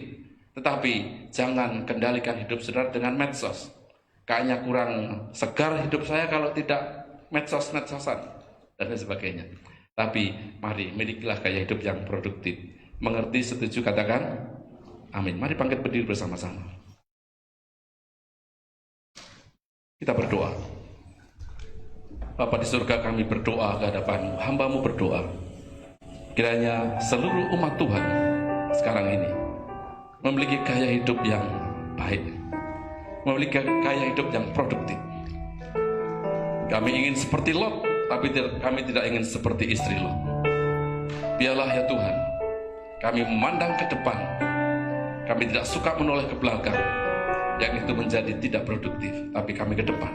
Tetapi jangan kendalikan hidup saudara dengan medsos. Kayaknya kurang segar hidup saya kalau tidak medsos-medsosan dan lain sebagainya. Tapi mari milikilah gaya hidup yang produktif. Mengerti, setuju, katakan amin. Mari bangkit berdiri bersama-sama. Kita berdoa. Bapa di surga, kami berdoa ke hadapan-Mu, hamba-Mu berdoa. Kiranya seluruh umat Tuhan sekarang ini memiliki gaya hidup yang baik, memiliki gaya hidup yang produktif. Kami ingin seperti Lot, tapi kami tidak ingin seperti istri Lot. Biarlah ya Tuhan, kami memandang ke depan. Kami tidak suka menoleh ke belakang, yang itu menjadi tidak produktif. Tapi kami ke depan,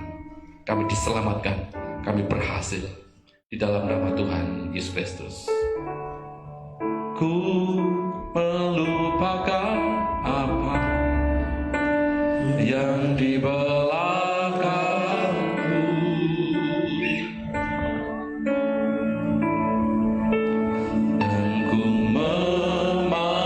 kami diselamatkan, kami berhasil di dalam nama Tuhan Yesus Kristus. Ku melupakan apa yang di belakangku, dan ku memandang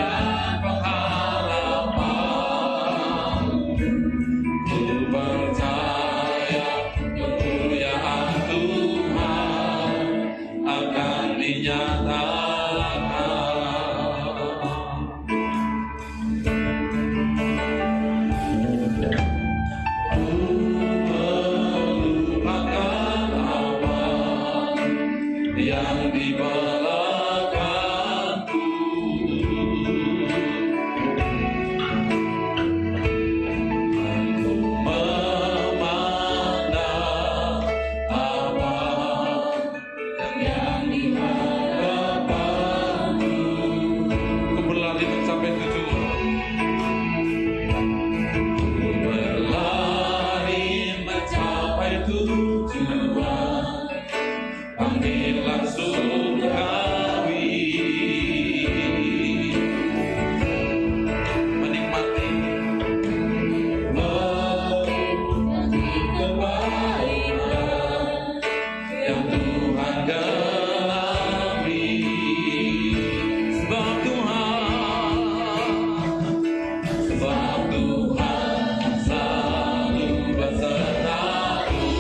dan pengharapan. Ku percaya kemuliaan Tuhan akan dinyatakan. Yang di belakangku, aku memandang apa yang di hadapanku. Ku berlari mencapai tujuan. Ku berlari mencapai tujuan. Bangkitlah surgawi, menikmati kebaikan yang Tuhan genapi. Sebab Tuhan selalu besertaku.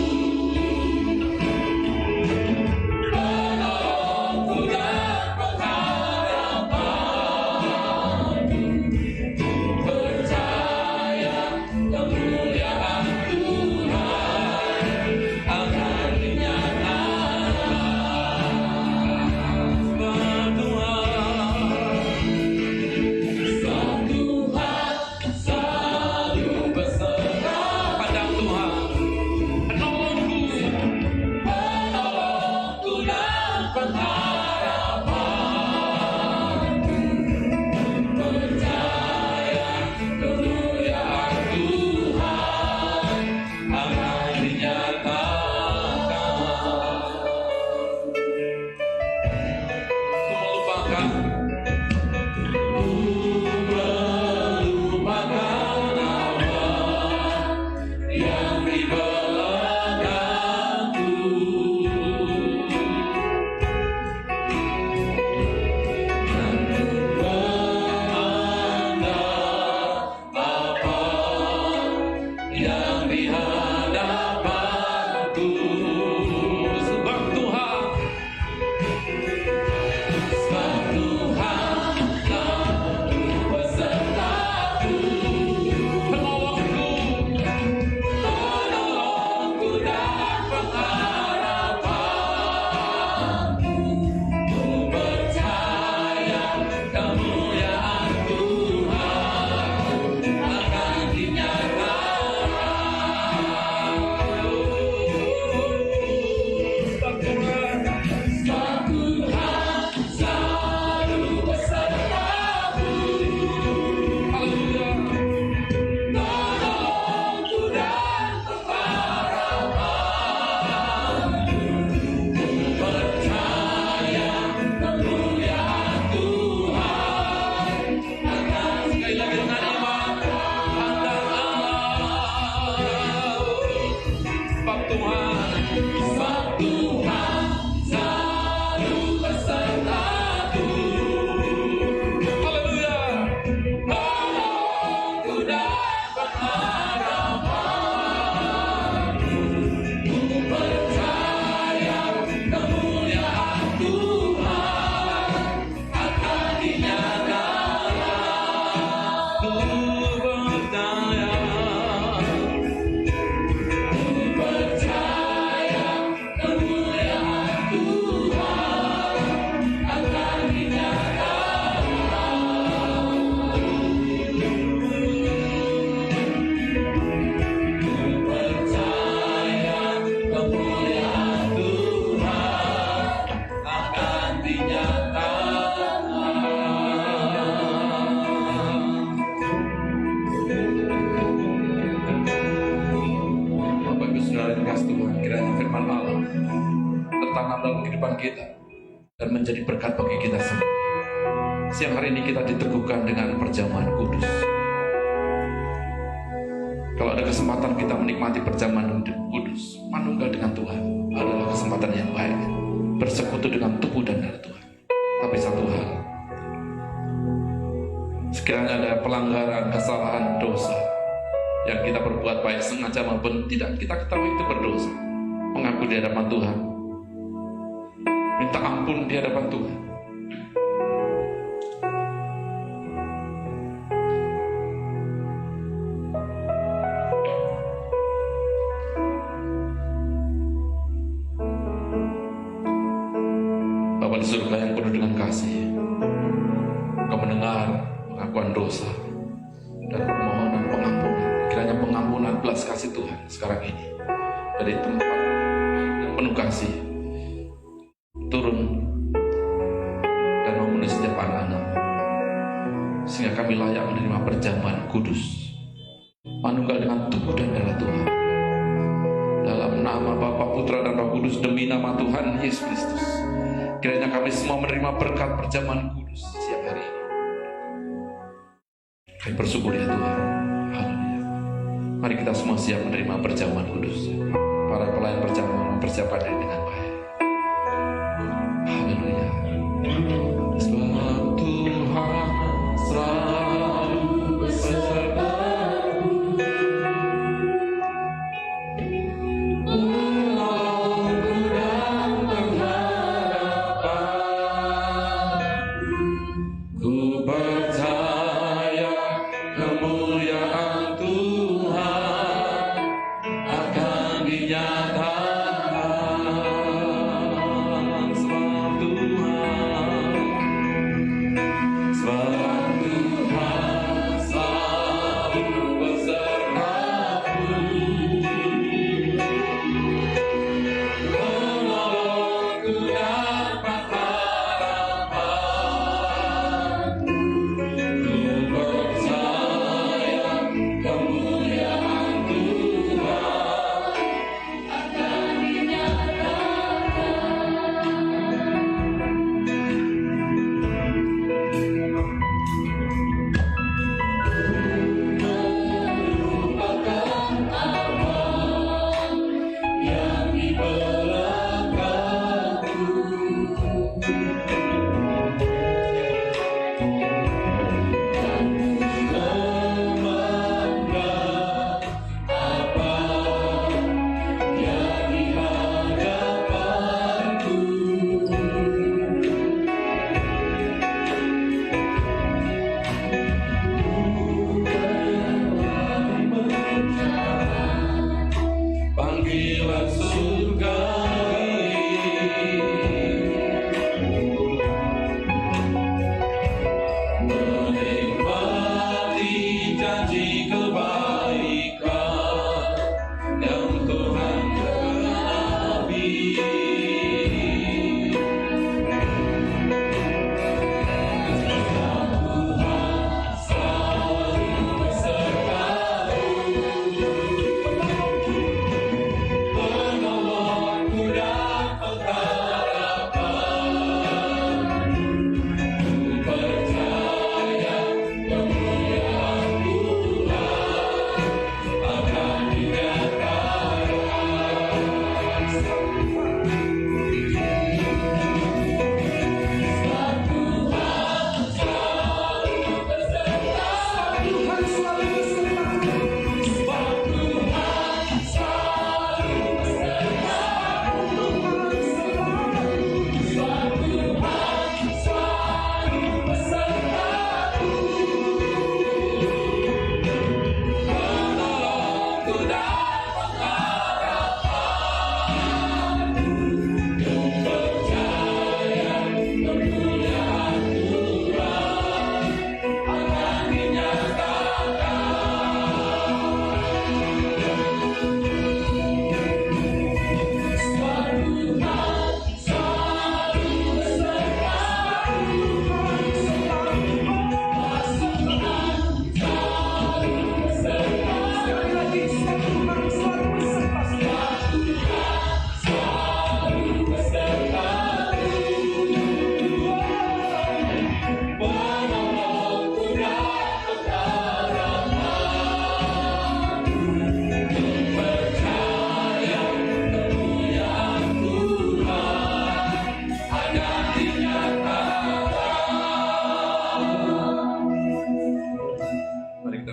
kehidupan kita dan menjadi berkat bagi kita semua. Siang hari ini kita diteguhkan dengan perjamuan kudus. Kalau ada kesempatan kita menikmati perjamuan kudus, manunggal dengan Tuhan adalah kesempatan yang baik, bersekutu dengan tubuh dan darah Tuhan. Tapi satu hal, Sekiranya ada pelanggaran, kesalahan, dosa yang kita berbuat baik sengaja maupun tidak kita ketahui itu berdosa, mengaku di hadapan Tuhan, minta ampun di hadapan Tuhan. Bapa di surga yang penuh dengan kasih, Engkau mendengar pengakuan dosa dan permohonan pengampunan. Kiranya pengampunan belas kasih Tuhan sekarang ini dari tempat yang penuh kasih turun dan memenuhi setiap anak-anak, sehingga kami layak menerima perjamuan kudus, manunggal dengan tubuh dan darah Tuhan. Dalam nama Bapa, Putra, dan Roh Kudus, demi nama Tuhan Yesus Kristus, kiranya kami semua menerima berkat perjamuan kudus siang hari ini. Kami bersyukur ya Tuhan. Haleluya. Mari kita semua siap menerima perjamuan kudus. Para pelayan perjamuan mempersiapkan diri dengan baik. Haleluya. Sebab Tuhan selalu besertamu. Menolongku dan pengharapanku. Ku percaya kemuliaan Tuhan akan dinyatakan.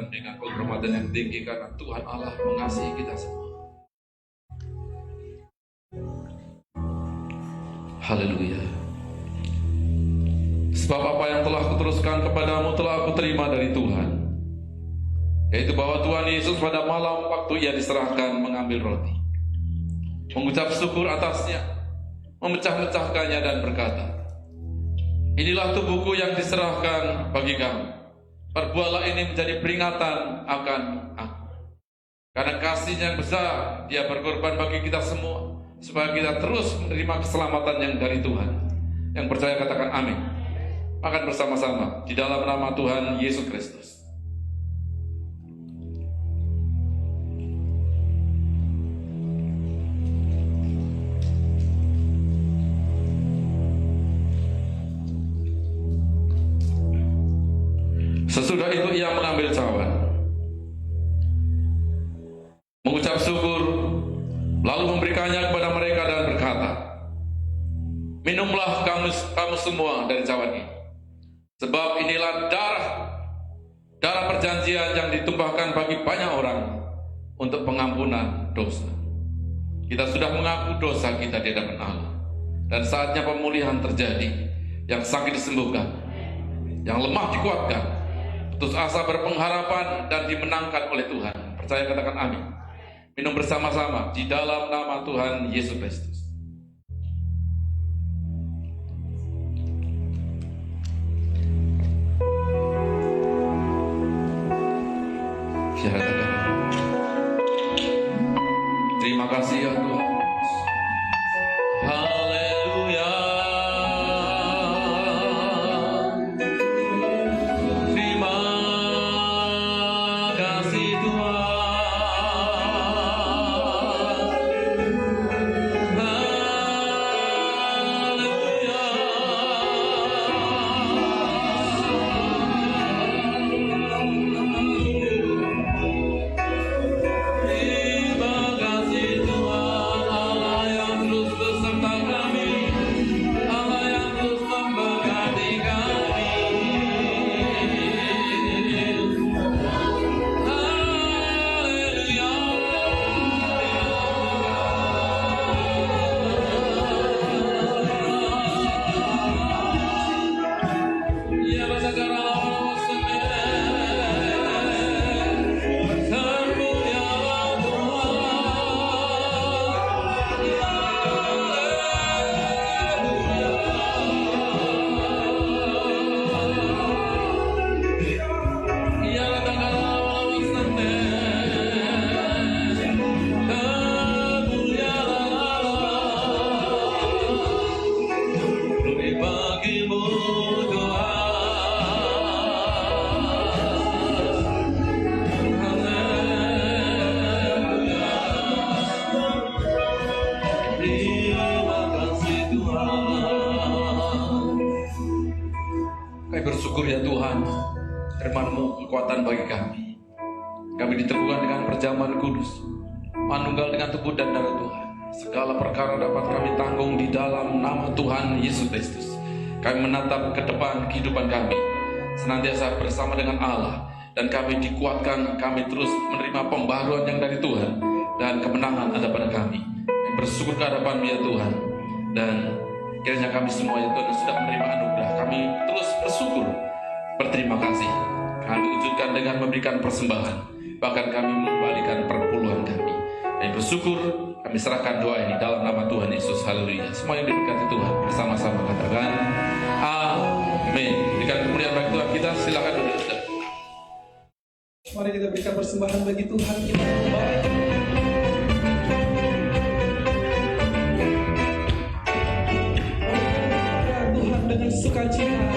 Tuhan dengan penghormatan yang tinggi karena Tuhan Allah mengasihi kita semua. Haleluya. Sebab apa yang telah kuteruskan kepadamu telah aku terima dari Tuhan, yaitu bahwa Tuhan Yesus pada malam waktu ia diserahkan mengambil roti, mengucap syukur atasnya, memecah-mecahkannya dan berkata, "Inilah tubuhku yang diserahkan bagi kamu. Perbuatlah ini menjadi peringatan akan aku." Karena kasihnya yang besar, dia berkorban bagi kita semua, supaya kita terus menerima keselamatan yang dari Tuhan. Yang percaya katakan amin. Makan bersama-sama di dalam nama Tuhan Yesus Kristus. Sesudah itu ia mengambil cawan, mengucap syukur, lalu memberikannya kepada mereka dan berkata, "Minumlah kamu semua dari cawan ini, sebab inilah darah perjanjian yang ditumpahkan bagi banyak orang untuk pengampunan dosa." Kita sudah mengaku dosa kita di hadapan Allah, dan saatnya pemulihan terjadi. Yang sakit disembuhkan, yang lemah dikuatkan, putus asa berpengharapan dan dimenangkan oleh Tuhan. Percaya katakan amin. Minum bersama-sama di dalam nama Tuhan Yesus Kristus. Terima kasih ya Tuhan. Haleluya. Terima kasih Tuhan. Kami bersyukur ya Tuhan, firman-Mu kekuatan bagi kami. Kami diteguhkan dengan perjamuan kudus, manunggal dengan tubuh dan darah Tuhan. Segala perkara dapat kami tanggung di dalam nama Tuhan Yesus Kristus. Kami menatap ke depan kehidupan kami, senantiasa bersama dengan Allah, dan kami dikuatkan, kami terus menerima pembaharuan yang dari Tuhan, dan kemenangan ada pada kami. Kami bersyukur ke hadapan-Mu ya Tuhan, dan kiranya kami semua ya Tuhan sudah menerima anugerah. Kami terus bersyukur, berterima kasih. Kami wujudkan dengan memberikan persembahan, bahkan kami mengembalikan perpuluhan kami. Kami bersyukur, kami serahkan doa ini dalam nama Tuhan Yesus. Haleluya. Semua yang diberkati Tuhan bersama-sama katakan amin. Berikan kemuliaan bagi Tuhan kita. Silakan duduk. Mari kita berikan persembahan bagi Tuhan kita yang baik. Tuhan dengan sukacita.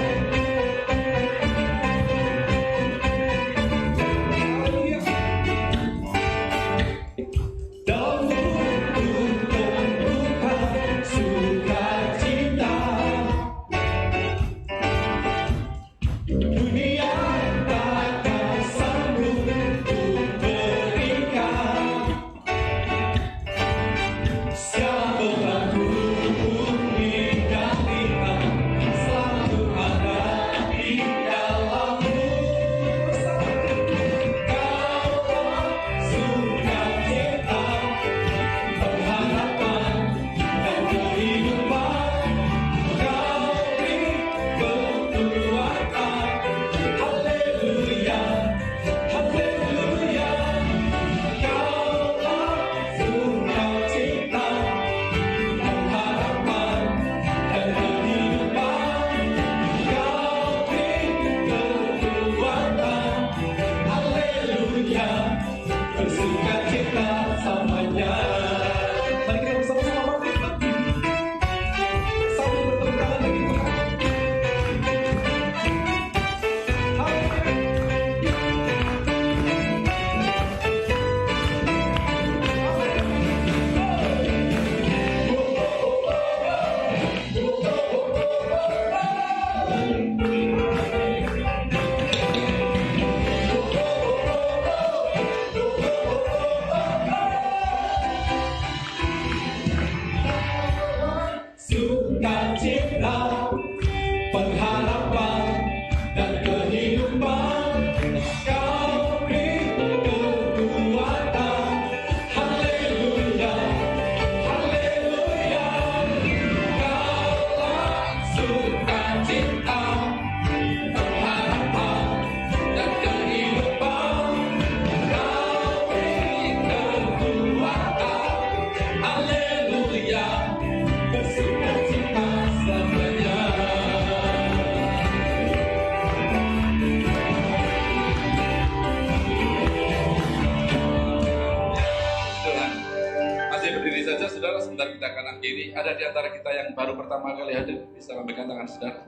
kiri. Ada di antara kita yang baru pertama kali hadir, bisa lambaikan tangan saudara?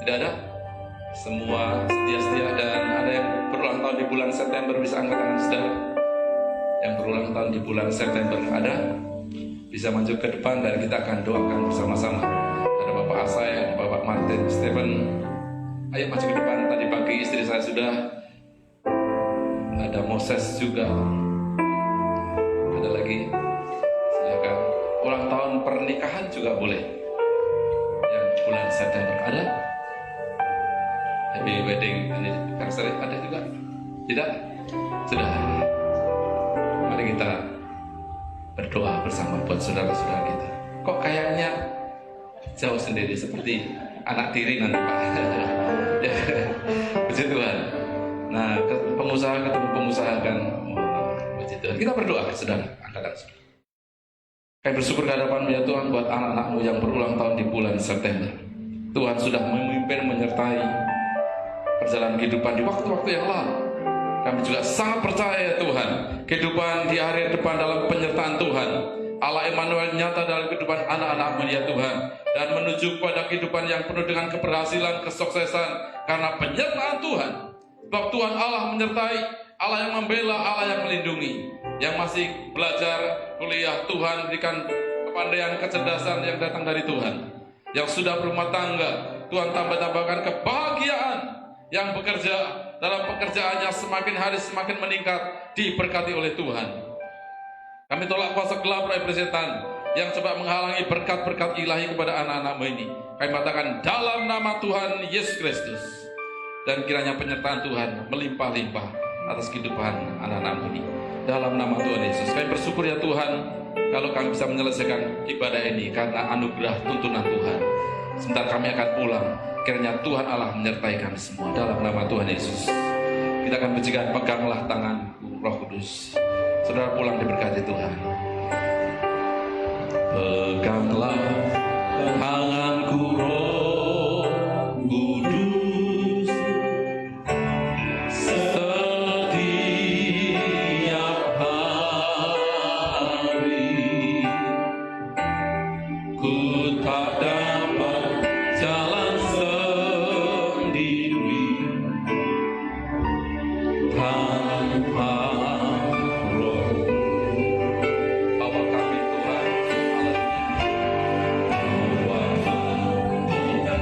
Tidak ada? Semua setia-setia. Dan ada yang berulang tahun di bulan September, bisa angkat tangan saudara? Yang berulang tahun di bulan September ada? Bisa maju ke depan dan kita akan doakan bersama-sama. Ada Bapak Asai, ada Bapak Martin, Stephen. Ayo maju ke depan. Tadi pagi istri saya sudah. Ada Moses juga. Ada lagi. Silakan. Ulang tahun pernikahan juga boleh. Yang bulan September ada? Happy wedding anniversary ada juga? Tidak? Sudah. Mari kita berdoa bersama buat saudara-saudara kita. Kok kayaknya jauh sendiri seperti anak tiri nanti Pak. Puji Tuhan. Nah, pengusaha ketemu pengusaha kan. Puji Tuhan. Kita berdoa saudara, angkatan saudara. Kami bersyukur kehadapan ya Tuhan buat anak-anakmu yang berulang tahun di bulan September. Tuhan sudah memimpin menyertai perjalanan kehidupan di waktu-waktu yang lalu. Kami juga sangat percaya Tuhan, kehidupan di hari depan dalam penyertaan Tuhan. Allah Immanuel nyata dalam kehidupan anak-anak-Mu ya Tuhan, dan menuju kepada kehidupan yang penuh dengan keberhasilan, kesuksesan karena penyertaan Tuhan. Sebab Tuhan Allah menyertai, Allah yang membela, Allah yang melindungi. Yang masih belajar kuliah, Tuhan berikan kepandaian, kecerdasan yang datang dari Tuhan. Yang sudah berumah tangga, Tuhan tambah-tambahkan kebahagiaan. Yang bekerja dalam pekerjaannya semakin hari semakin meningkat, diberkati oleh Tuhan. Kami tolak kuasa gelap dari setan yang coba menghalangi berkat-berkat ilahi kepada anak-anak-Mu ini. Kami katakan dalam nama Tuhan Yesus Kristus, dan kiranya penyertaan Tuhan melimpah-limpah atas kehidupan anak-anak-Mu ini. Dalam nama Tuhan Yesus, kami bersyukur ya Tuhan, kalau kami bisa menyelesaikan ibadah ini karena anugerah tuntunan Tuhan. Sebentar kami akan pulang. Kiranya Tuhan Allah menyertai kami semua dalam nama Tuhan Yesus. Kita akan berjikan, peganglah tanganku Roh Kudus. Saudara pulang diberkati Tuhan. Peganglah tanganku Roh Kudus. Setiap hari ku tak dapat jalan sendiri tanpa Roh. Bawa kami Tuhan, bawa kami yang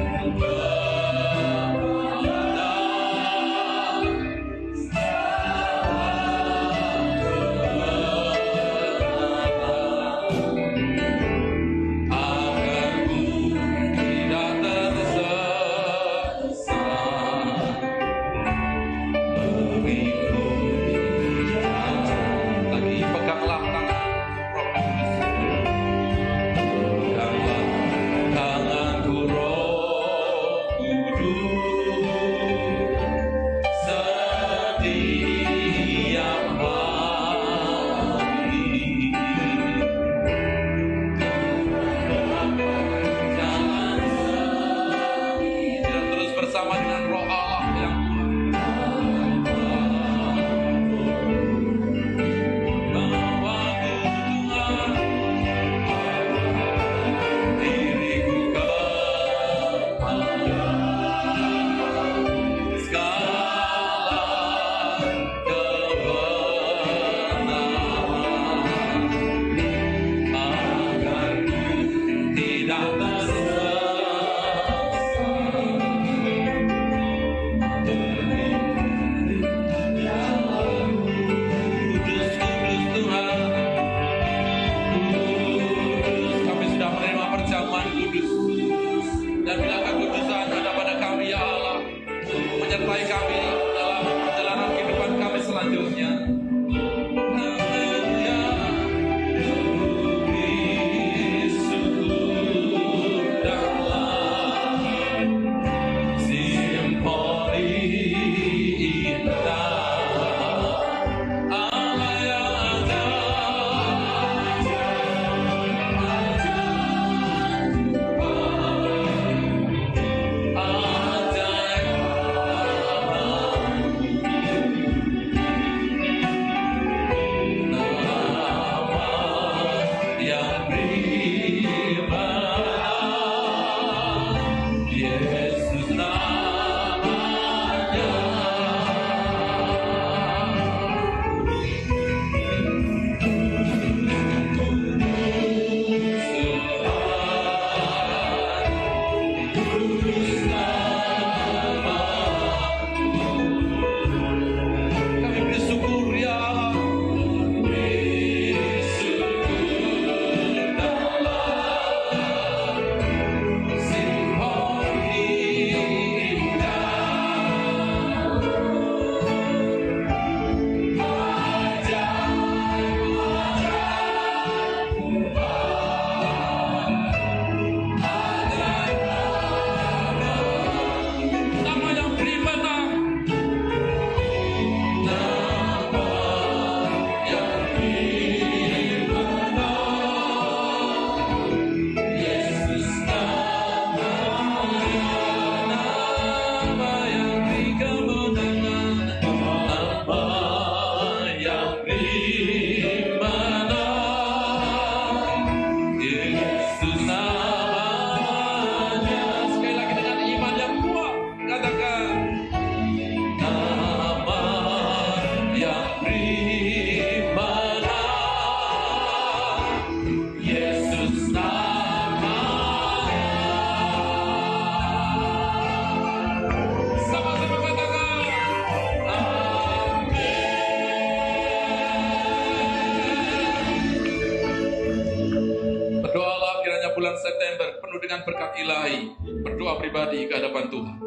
berkat ilahi, berdoa pribadi ke hadapan Tuhan.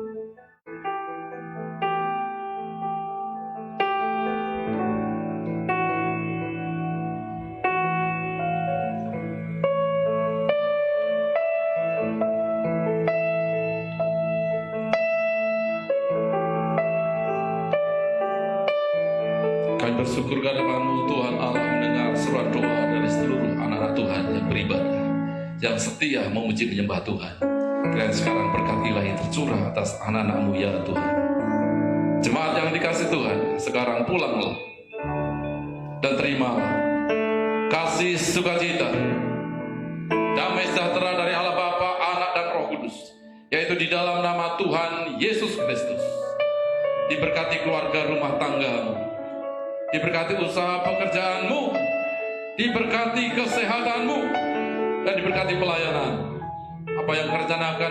Kami bersyukur ke hadapan-Mu Tuhan Allah mendengar seruan doa dari seluruh anak-anak Tuhan yang beribadah, yang setia memuji menyembah Tuhan. Kiranya sekarang berkat ilahi tercurah atas anak-anak-Mu ya Tuhan. Jemaat yang dikasih Tuhan, sekarang pulanglah dan terimalah kasih sukacita, damai sejahtera dari Allah Bapa, Anak dan Roh Kudus, yaitu di dalam nama Tuhan Yesus Kristus. Diberkati keluarga rumah tanggamu, diberkati usaha pekerjaanmu, diberkati kesehatanmu, dan diberkati pelayanan. Apa yang kau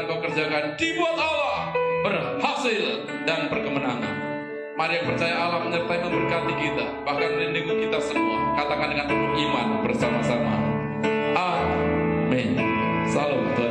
kau kerjakan dibuat Allah berhasil dan berkemenangan. Mari yang percaya Allah menyertai memberkati kita, bahkan melindungi kita semua. Katakan dengan penuh iman bersama-sama. Amin. Salam Tuhan.